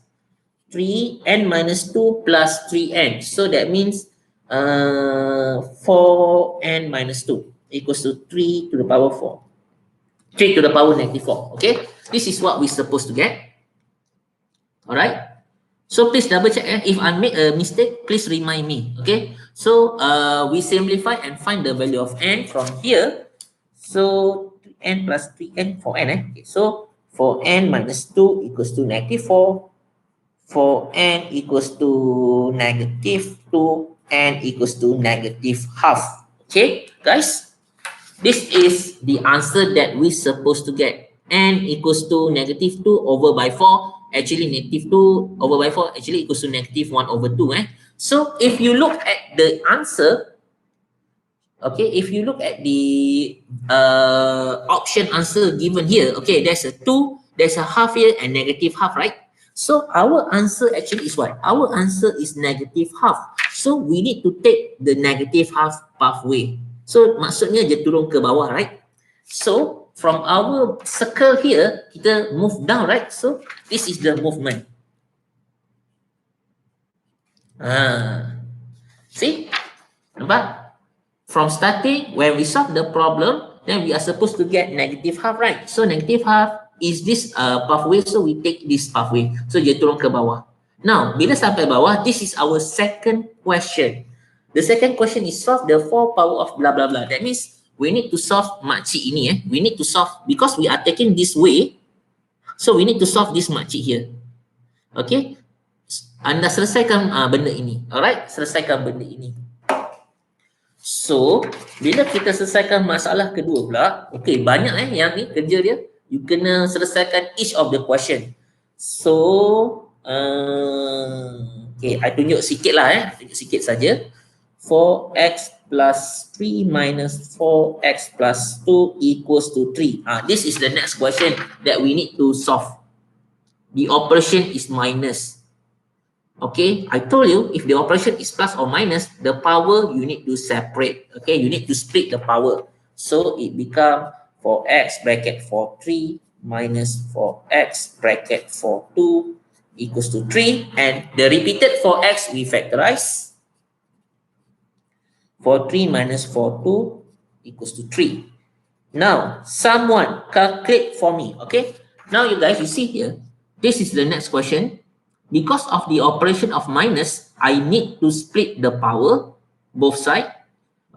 Speaker 1: 3n minus 2 plus 3n. So that means 4n minus 2 equals to 3 to the power 4. 3 to the power negative 4. Okay, this is what we're supposed to get. All right. So please double check. If I make a mistake, please remind me. Okay. So we simplify and find the value of n from here. So 3n plus 3n for n. Okay. So 4n minus 2 equals to negative 4. 4n equals to negative 2. N equals to negative half. Okay, guys. This is the answer that we're supposed to get. N equals to negative 2 over by 4. Actually, negative 2 over by 4 actually equals to negative 1 over 2. So if you look at the answer, okay, if you look at the option answer given here, okay, there's a 2, there's a half here, and negative half, right? So our answer actually is what? Our answer is negative half. So we need to take the negative half pathway. So maksudnya dia turun ke bawah, right? So from our circle here, kita move down, right? So this is the movement. See? Nampak? From starting, when we solve the problem, then we are supposed to get negative half, right? So negative half is this pathway, so we take this pathway. So dia turun ke bawah. Now, bila sampai bawah, this is our second question. The second question is solve the 4 power of blah blah blah. That means we need to solve makcik ini. We need to solve, because we are taking this way, so we need to solve this makcik here. Okay? Anda selesaikan benda ini. Alright? Selesaikan benda ini. So, bila kita selesaikan masalah kedua pula, okay, banyak yang ni kerja dia. You kena selesaikan each of the question. So, okay, I tunjuk sikit lah tunjuk sikit saja. 4x plus 3 minus 4x plus 2 equals to 3. This is the next question that we need to solve. The operation is minus. Okay, I told you if the operation is plus or minus, the power you need to separate. Okay, you need to split the power. So it become 4x bracket 43 minus 4x bracket 42 equals to 3. And the repeated 4x we factorize. 43 minus 42 equals to 3. Now, someone calculate for me. Okay, now you guys, you see here, this is the next question. Because of the operation of minus, I need to split the power, both sides,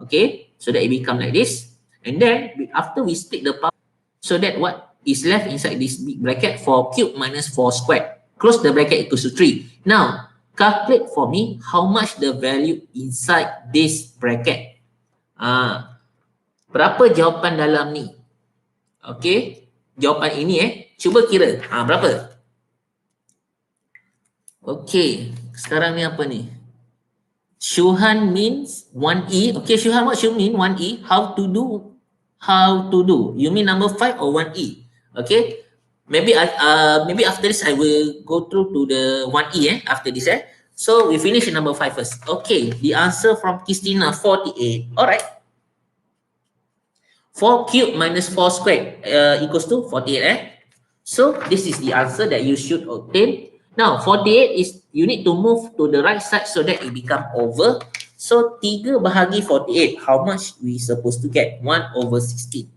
Speaker 1: okay, so that it become like this. And then, after we split the power, so that what is left inside this big bracket, 4 cubed minus 4 squared. Close the bracket equals to 3. Now, calculate for me how much the value inside this bracket. Berapa jawapan dalam ni? Okay, jawapan ini cuba kira. Berapa? Okay, sekarang ni apa ni? Syuhan means 1E. Okay, Syuhan, what you mean 1E? How to do? How to do? You mean number 5 or 1E? Okay, maybe after this I will go through to the 1E after this So we finish number 5 first. Okay, the answer from Christina 48. Alright. 4 cubed minus 4 squared equals to 48 So this is the answer that you should obtain. Now, 48 is, you need to move to the right side so that it become over. So, 3 bahagi 48, how much we supposed to get? 1 over 16.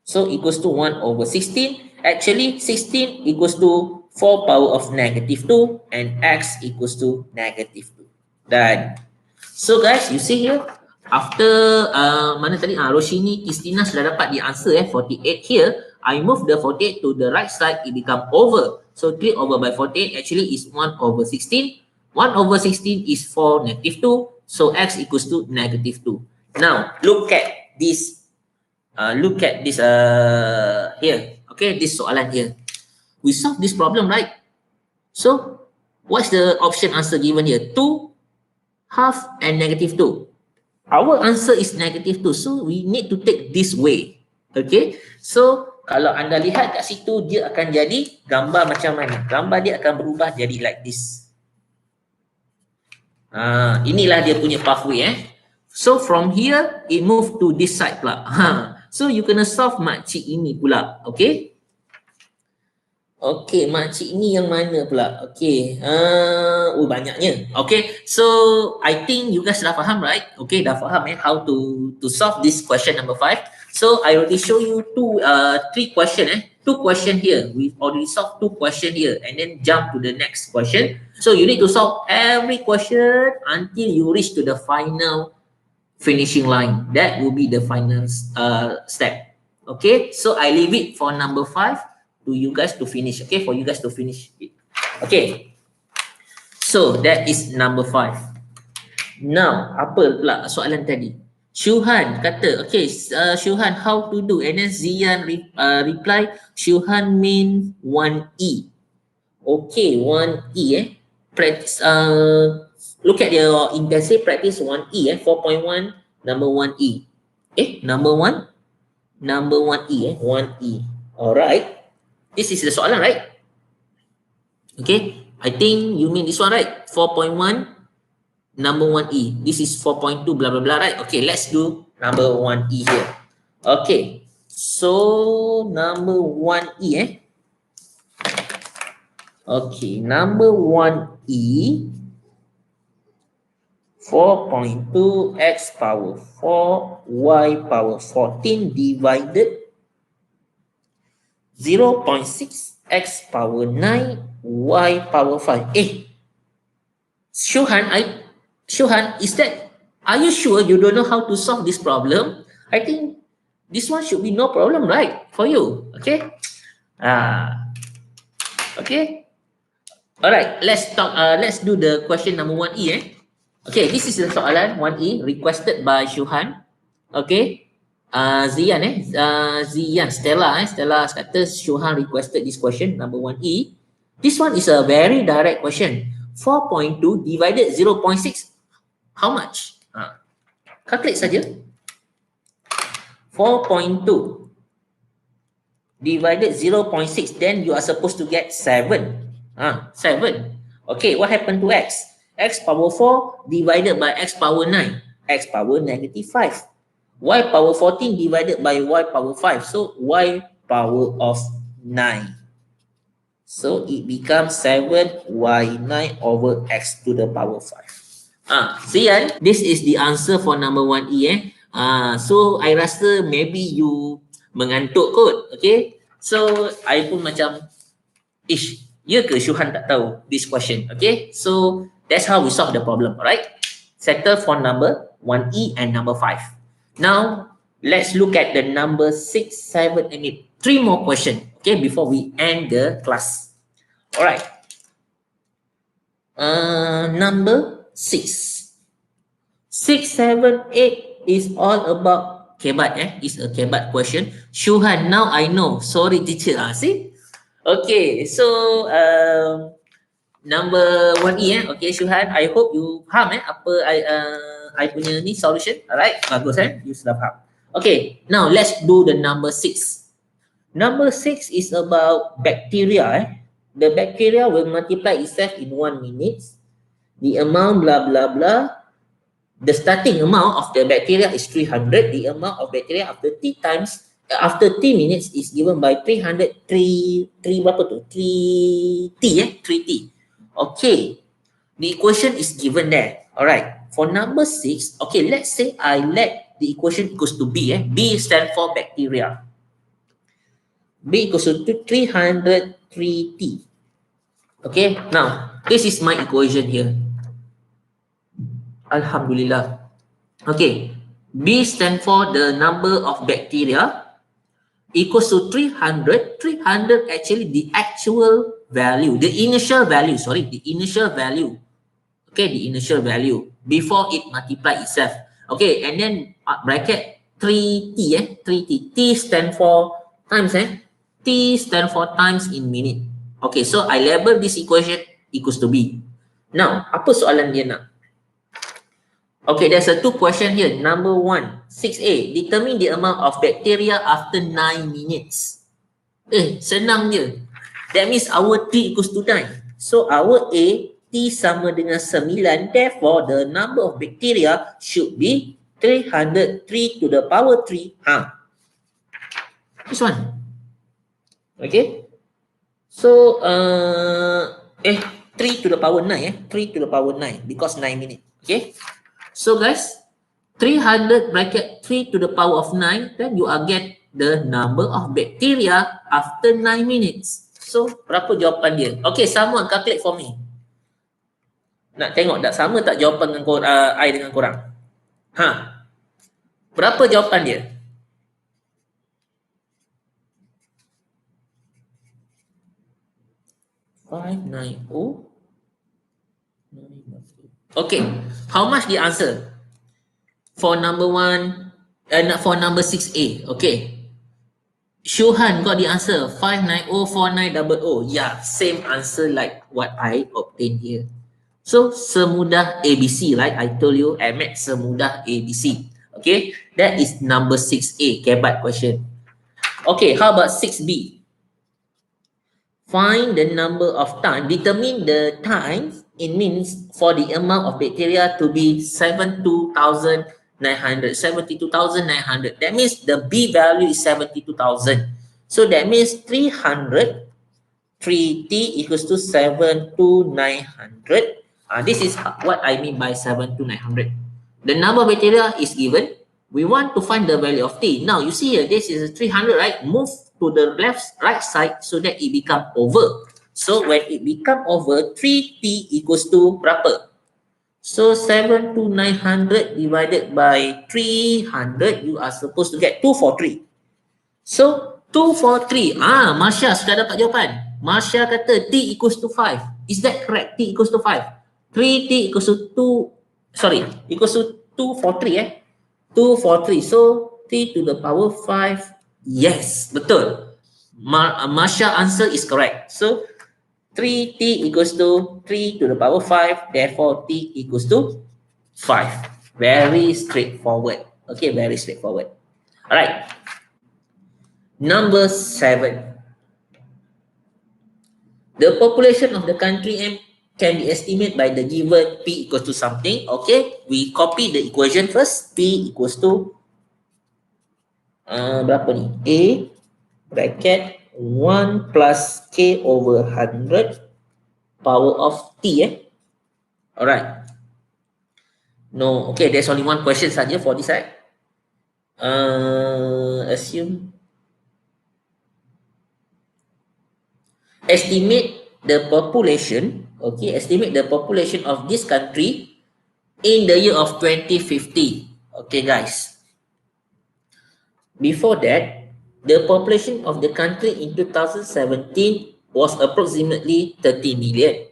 Speaker 1: So, equals to 1 over 16. Actually, 16 equals to 4 power of negative 2 and x equals to negative 2. Done. So, guys, you see here, after, mana tadi? Roshini, Christina sudah dapat the answer 48 here. I move the 48 to the right side, it become over. So 3 over by 48 actually is 1 over 16. 1 over 16 is 4 negative 2. So x equals to negative 2. Now, look at this. Here. Okay, this soalan here. We solve this problem, right? So, what's the option answer given here? 2, half, and negative 2. Our answer is negative 2. So, we need to take this way. Okay, so kalau anda lihat kat situ, dia akan jadi gambar macam mana? Gambar dia akan berubah jadi like this. Inilah dia punya pathway So from here, it move to this side pula. So you kena solve makcik ini pula. Okay. Okay, makcik ini yang mana pula? Okay. Banyaknya. Okay, so I think you guys dah faham, right? Okay, dah faham how to solve this question number 5. So I already show you 3 question 2 question here. We already solved 2 question here and then jump to the next question. So you need to solve every question until you reach to the final finishing line. That will be the final step. Okay, so I leave it for number 5 to you guys to finish. Okay, for you guys to finish it. Okay, so that is number 5. Now, apa pula soalan tadi? Syuhan kata, okay, Syuhan, how to do? And then Zian reply, Syuhan mean 1E. Okay, 1E practice, look at your intensive practice 1E 4.1, number 1E. Number 1E 1E. Alright. This is the soalan, right? Okay, I think you mean this one, right? 4.1, number 1E. This is 4.2, blah, blah, blah, right? Okay, let's do number 1E here. Okay, so number 1E Okay, number 1E. 4.2 x power 4 y power 14 divided 0.6 x power 9 y power 5. Shuhan, are you sure you don't know how to solve this problem? I think this one should be no problem, right? For you, okay? Okay. Alright, let's do the question number 1E. Okay, this is the soalan 1E requested by Shuhan. Okay. Stella kata Shuhan requested this question number 1E. This one is a very direct question. 4.2 divided 0.6. How much? Calculate saja. 4.2 divided 0.6, then you are supposed to get 7. 7. Okay, what happened to x? X power 4 divided by x power 9. X power negative 5. Y power 14 divided by y power 5. So y power of 9. So it becomes 7y9 over x to the power 5. Zian, this is the answer for number 1E. So I rasa maybe you mengantuk kot. Okay. So I pun macam, ya ke Shuhan tak tahu this question. Okay. So that's how we solve the problem. Alright. Settle for number 1E and number 5. Now, let's look at the number 6, 7, and 8. 3 more questions, okay, before we end the class. All right. Number 6. 6, 7, 8 is all about kebat. It's a kebat question. Shuhan, now I know. Sorry, teacher. See? Okay, so number 1E. Okay, Shuhan, I hope you faham apa I punya ni solution. Alright, bagus you sudah faham. Okay, now let's do the number 6. Number 6 is about bacteria. The bacteria will multiply itself in 1 minute. The amount blah blah blah. The starting amount of the bacteria is 300. The amount of bacteria after t minutes is given by 300. 3 berapa tu? 3t. Okay. The equation is given there. Alright. For number 6, okay, let's say I let the equation equals to B. B stands for bacteria. B equals to 303T. Okay, now, this is my equation here. Alhamdulillah. Okay, B stands for the number of bacteria equals to 300. 300 actually the actual value, the initial value. Okay, the initial value before it multiply itself. Okay, and then bracket 3t. 3t. T stand for times. T stand for times in minute. Okay, so I label this equation equals to B. Now, apa soalan dia nak? Okay, there's a 2 question here. Number 1, 6A. Determine the amount of bacteria after 9 minutes. Senang je. That means our T equals to 9. So, our A, T sama dengan 9. Therefore, the number of bacteria should be 303 to the power 3. This one. Okay. So, 3 to the power 9. 3 to the power 9 because 9 minutes. Okay. So, guys, 300 bracket 3 to the power of 9. Then you are get the number of bacteria after 9 minutes. So, berapa jawapan dia? Okay, someone calculate for me. Nak tengok tak sama tak jawapan dengan I dengan korang? Berapa jawapan dia? Okay, how much the answer? For number 1, for number 6A. Okay. Shuhan got the answer 5904900. Yeah, same answer like what I obtained here. So, semudah ABC, right? I told you, MX semudah ABC. Okay, that is number 6A, kebat question. Okay, how about 6B? Find the number of time, determine the time in minutes for the amount of bacteria to be 72,900. That means the B value is 72,000. So, that means 300, 3T equals to 7 to 900. This is what I mean by 7 to 900. The number of bacteria is given. We want to find the value of T. Now, you see here, this is 300, right? Move to the right side so that it become over. So, when it become over, 3T equals to berapa? So, 7 to 900 divided by 300, you are supposed to get 243. So, 243. Marsha sudah dapat jawapan. Marsha kata T equals to 5. Is that correct? T equals to 5. 3T equals to 2, sorry, equals to 243 243. So, T to the power 5. Yes, betul. Marsha answer is correct. So, 3T equals to 3 to the power 5. Therefore, T equals to 5. Very straightforward. Okay, very straightforward. Alright. Number 7. The population of the country M can be estimated by the given P equals to something. Okay, we copy the equation first. P equals to berapa ni? A bracket 1 plus K over 100 power of T. Alright. No, okay, there's only one question saja for this side. Estimate the population, okay, estimate the population of this country in the year of 2050. Okay, guys. Before that, the population of the country in 2017 was approximately 30 million.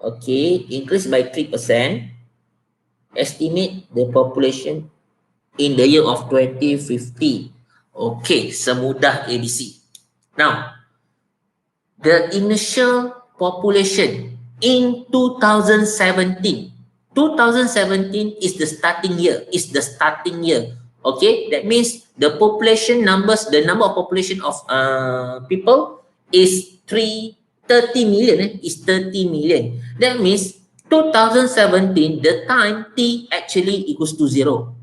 Speaker 1: Okay, increased by 3%. Estimate the population in the year of 2050. Okay, semudah ABC. Now, the initial population in 2017. 2017 is the starting year. Okay, that means the population numbers, the number of population of people is 30 million. Is 30 million. That means 2017, the time T actually equals to 0.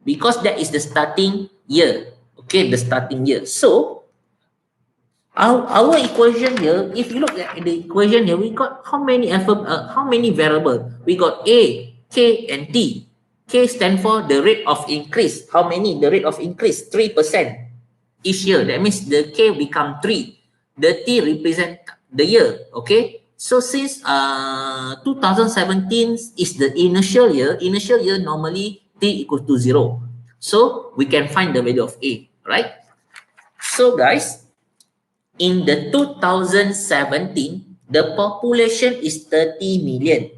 Speaker 1: Because that is the starting year. Okay, the starting year. So, our equation here, if you look at the equation here, we got how many variables? We got A, K, and T. K stand for the rate of increase. How many? The rate of increase 3% each year. That means the K become 3. The T represent the year. Okay. So since 2017 is the initial year normally T equals to 0. So we can find the value of A, right? So guys, in the 2017, the population is 30 million.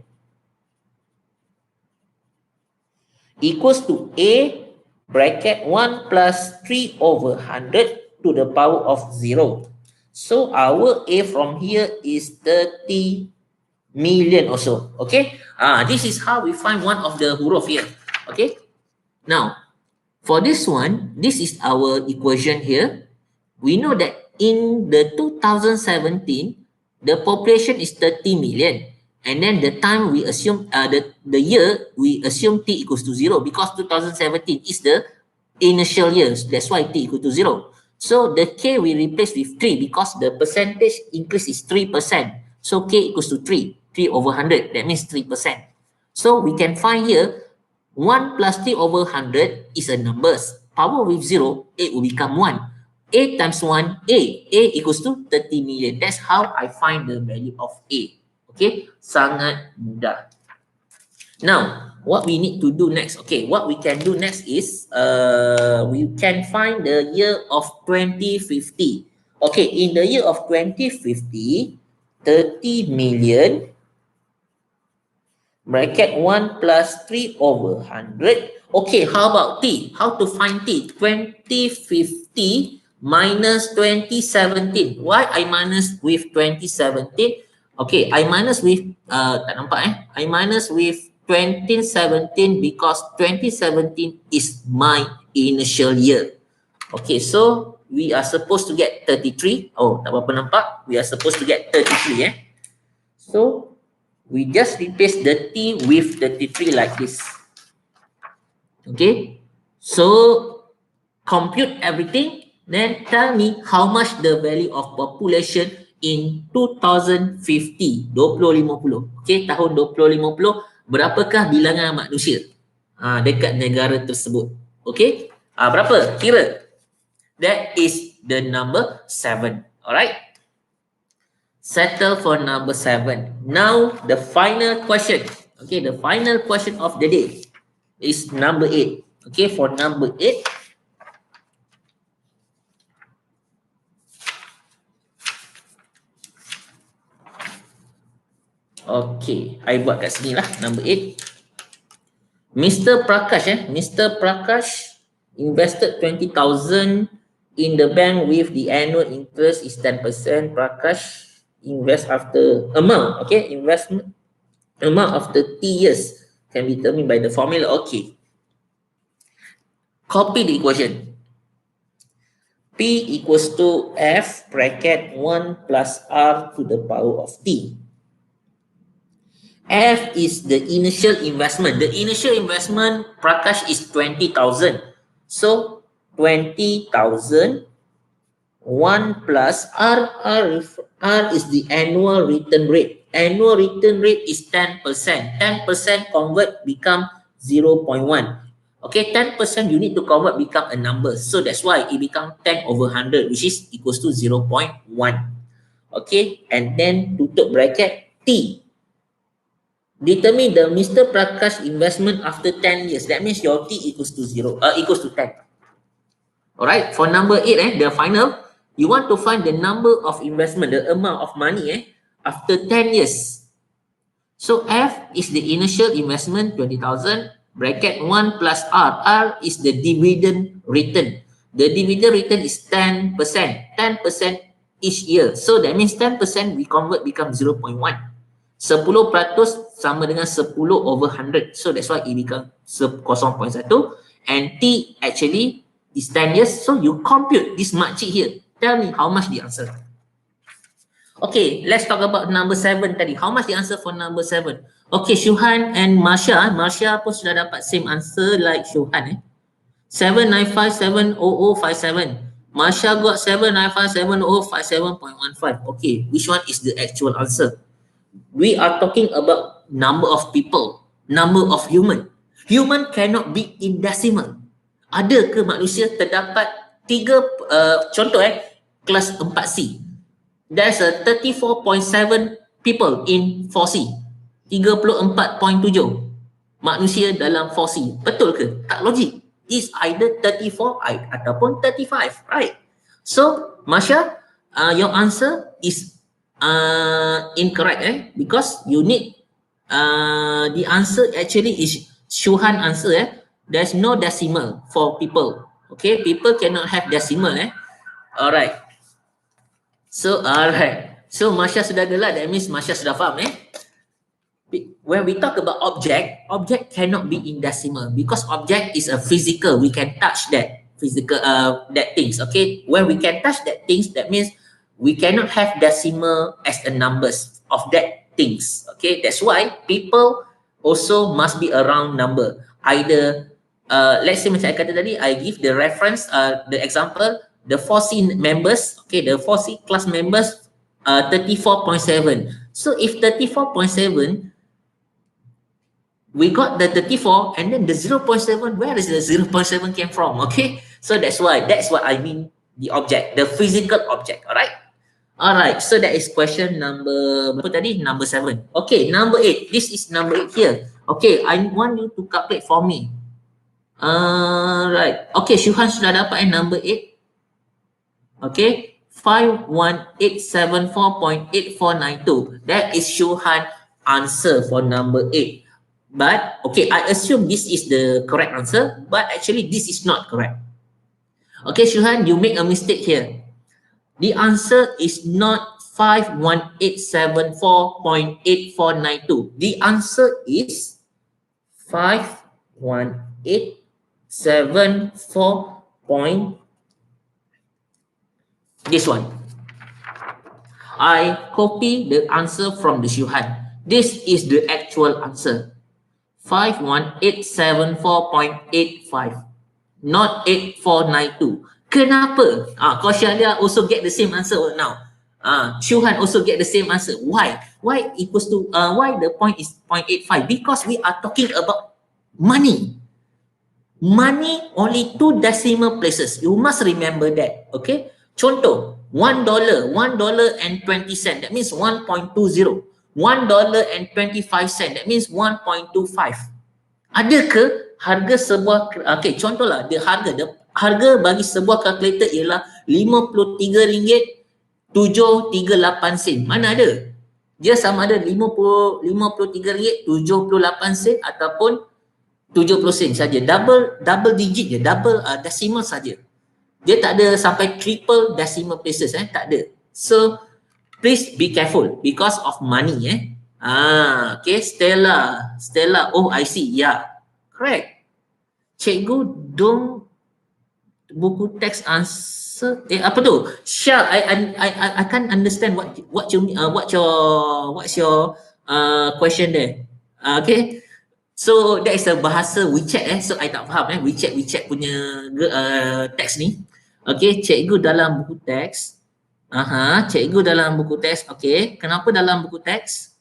Speaker 1: Equals to A bracket 1 plus 3 over 100 to the power of 0. So our A from here is 30 million also. Okay. This is how we find one of the huruf here. Okay. Now, for this one, this is our equation here. We know that in the 2017, the population is 30 million. And then the time we assume, the year, we assume T equals to 0 because 2017 is the initial years. That's why T equals to 0. So the K we replace with 3 because the percentage increase is 3%. So K equals to 3. 3 over 100. That means 3%. So we can find here 1 plus 3 over 100 is a numbers. Power with 0, it will become 1. A times 1, A equals to 30 million. That's how I find the value of A. Okay, sangat mudah. Now, what we need to do next? Okay, what we can do next is we can find the year of 2050. Okay, in the year of 2050, 30 million bracket 1 plus 3 over 100. Okay, how about T? How to find T? 2050 minus 2017. Why I minus with 2017? Okay, I minus with, tak nampak I minus with 2017 because 2017 is my initial year. Okay, so we are supposed to get 33. Oh, tak apa nampak. We are supposed to get 33. So, we just replace the T with 33 like this. Okay, so compute everything, then tell me how much the value of population in 2050, 2050. Okay, tahun 2050, berapakah bilangan manusia dekat negara tersebut? Okay, berapa? Kira. That is the number 7. Alright. Settle for number 7. Now, the final question. Okay, the final question of the day is number 8. Okay, for number 8, okay, I buat kat sini lah, number 8. Mr. Prakash, Mr. Prakash invested 20,000 in the bank with the annual interest is 10%. Prakash invest after amount, okay, investment amount after T years can be determined by the formula. Okay, copy the equation. P equals to F bracket 1 plus R to the power of T. F is the initial investment. The initial investment, Prakash, is 20,000. So 20,000 1 plus R. R is the annual return rate. Annual return rate is 10%. 10% convert become 0.1. Okay, 10% you need to convert become a number. So that's why it become 10 over 100, which is equals to 0.1. Okay, and then tutup bracket T. Determine the Mr. Prakash investment after 10 years. That means your T equals to 0, equals to 10. Alright, for number 8, the final, you want to find the number of investment, the amount of money after 10 years. So F is the initial investment, 20,000, bracket 1 plus R. R is the dividend return. The dividend return is 10%. 10% each year. So that means 10% we convert become 0.1. 10% sama dengan 10 over 100. So that's why it become 0.1. And T actually is 10 years. So you compute this makcik here. Tell me how much the answer. Okay, let's talk about number 7 tadi. How much the answer for number 7? Okay, Syuhan and Marsha. Marsha pun sudah dapat same answer like Syuhan. 795700057. Marsha got 7957057.15. Okay, which one is the actual answer? We are talking about number of people, number of human. Human cannot be in decimal. Ada ke manusia terdapat 3, contoh kelas 4C. There's a 34.7 people in 4C. 34.7 manusia dalam 4C. Betul ke? Tak logik. It's either 34 ataupun 35, right? So, Masya, your answer is incorrect, because you need the answer actually is Syuhan answer. There's no decimal for people. Okay, people cannot have decimal. Alright. So Masya sudah gelak. That means Masya sudah faham. When we talk about object cannot be in decimal because object is a physical. We can touch that physical that things. Okay, when we can touch that things, that means we cannot have decimal as the numbers of that things. Okay, that's why people also must be a round number. Either let's say macam I kata tadi, I give the reference, the example, the 4C members, okay, the 4C class members, 34.7. So if 34.7, we got the 34 and then the 0.7, where is the 0.7 came from? Okay, so that's what I mean, the object, the physical object. Alright, so that is question number berapa tadi? Number 7. Okay, number 8. This is number 8 here. Okay, I want you to calculate for me. Right. Okay, Syuhan sudah dapat number 8. Okay, 51874.8492. That is Syuhan answer for number 8. But okay, I assume this is the correct answer, but actually this is not correct. Okay, Syuhan, you make a mistake here. The answer is not 51874.8492. The answer is 51874. This one. I copy the answer from the Syuhan. This is the actual answer. 51874.85, not 8492. Kenapa? Qaushalia also get the same answer now. Shuhan also get the same answer. Why? Why equals to why the point is 0.85? Because we are talking about money. Money only 2 decimal places. You must remember that. Okay. Contoh, $1, $1.20. That means 1.20. $1.25. That means 1.25. Ada ke harga sebuah, okay, contohlah harga bagi sebuah kalkulator ialah RM53.738. Mana ada? Dia sama ada RM53.78 ataupun 70 sen saja. Double digit je, double decimal saja. Dia tak ada sampai triple decimal places, tak ada. So please be careful because of money, okay, Stella, oh I see, yeah, correct. Cikgu dong buku teks answer, apa tu? Shall I can't understand what you what's your question there. Okay. So that is a bahasa WeChat, so I tak faham, WeChat punya teks ni. Okay, cikgu dalam buku teks. Cikgu dalam buku teks. Okay, kenapa dalam buku teks?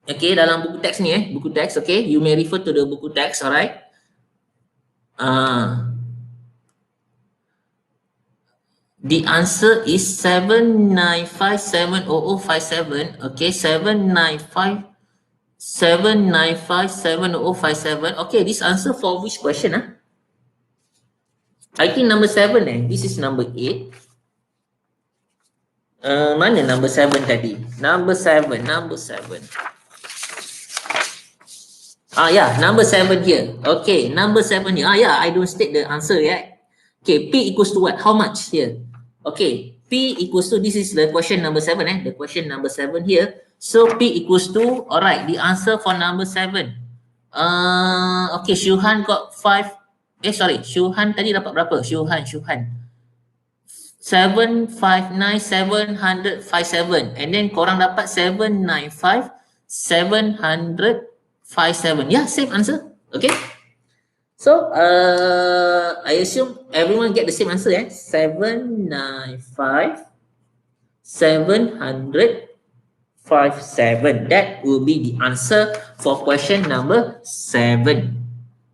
Speaker 1: Okay, dalam buku teks ni, buku teks. Okay, you may refer to the buku teks, alright. The answer is 795700057. Okay, 7957057. Okay, this answer for which question? I think number 7. This is number 8. Mana number 7 tadi? Number 7. Yeah, number 7 here. Okay, number 7 here. Yeah, I don't state the answer yet. Okay, P equals to what? How much here? Okay, P equals to, this is the question number 7, the question number 7 here. So P equals to, alright, the answer for number 7. Okay, Shuhan got 5. Shuhan tadi dapat berapa? Shuhan. 759,757. And then korang dapat 795,757. Yeah, same answer. Okay. So, I assume everyone get the same answer, 795,757. That will be the answer for question number 7.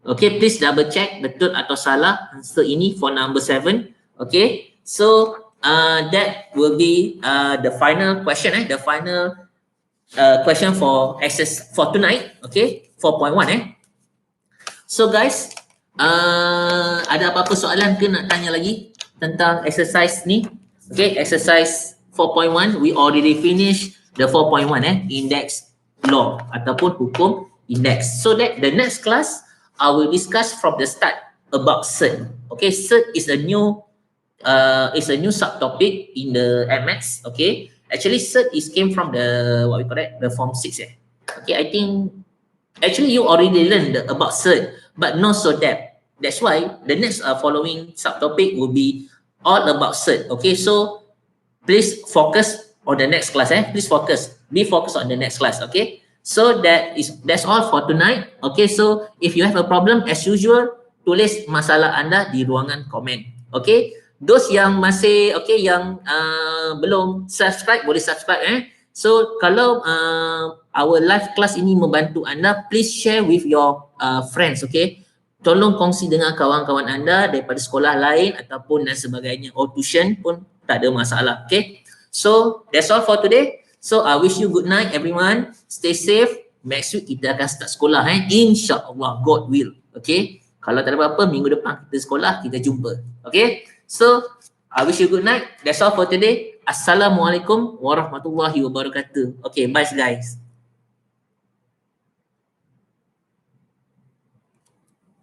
Speaker 1: Okay, please double check betul atau salah answer ini for number 7. Okay, so that will be the final question, the final question for tonight. Okay, 4.1. So guys, ada apa-apa soalan ke nak tanya lagi tentang exercise ni? Okay, exercise 4.1 we already finished the 4.1, index law ataupun hukum indeks. So that the next class I will discuss from the start about cert. Okay, cert is a new subtopic in the MX. Okay, actually cert came from the what we call it, the form 6. Okay, I think actually you already learned about cert, but not so depth. That's why the next following subtopic will be all about cert. Okay, so please focus on the next class. Please be focused on the next class. Okay. So that's all for tonight. Okay, so if you have a problem as usual, tulis masalah anda di ruangan komen. Okay, those yang masih yang belum subscribe boleh subscribe. So kalau our live class ini membantu anda, please share with your friends. Okay, tolong kongsi dengan kawan-kawan anda daripada sekolah lain ataupun dan sebagainya, or tuition pun tak ada masalah. Okay, so that's all for today. So I wish you good night everyone. Stay safe. Next week kita akan start sekolah, InsyaAllah, God will. Okay. Kalau tak ada apa-apa, minggu depan kita sekolah, kita jumpa. Okay. So I wish you good night. That's all for today. Assalamualaikum warahmatullahi wabarakatuh. Okay, bye guys.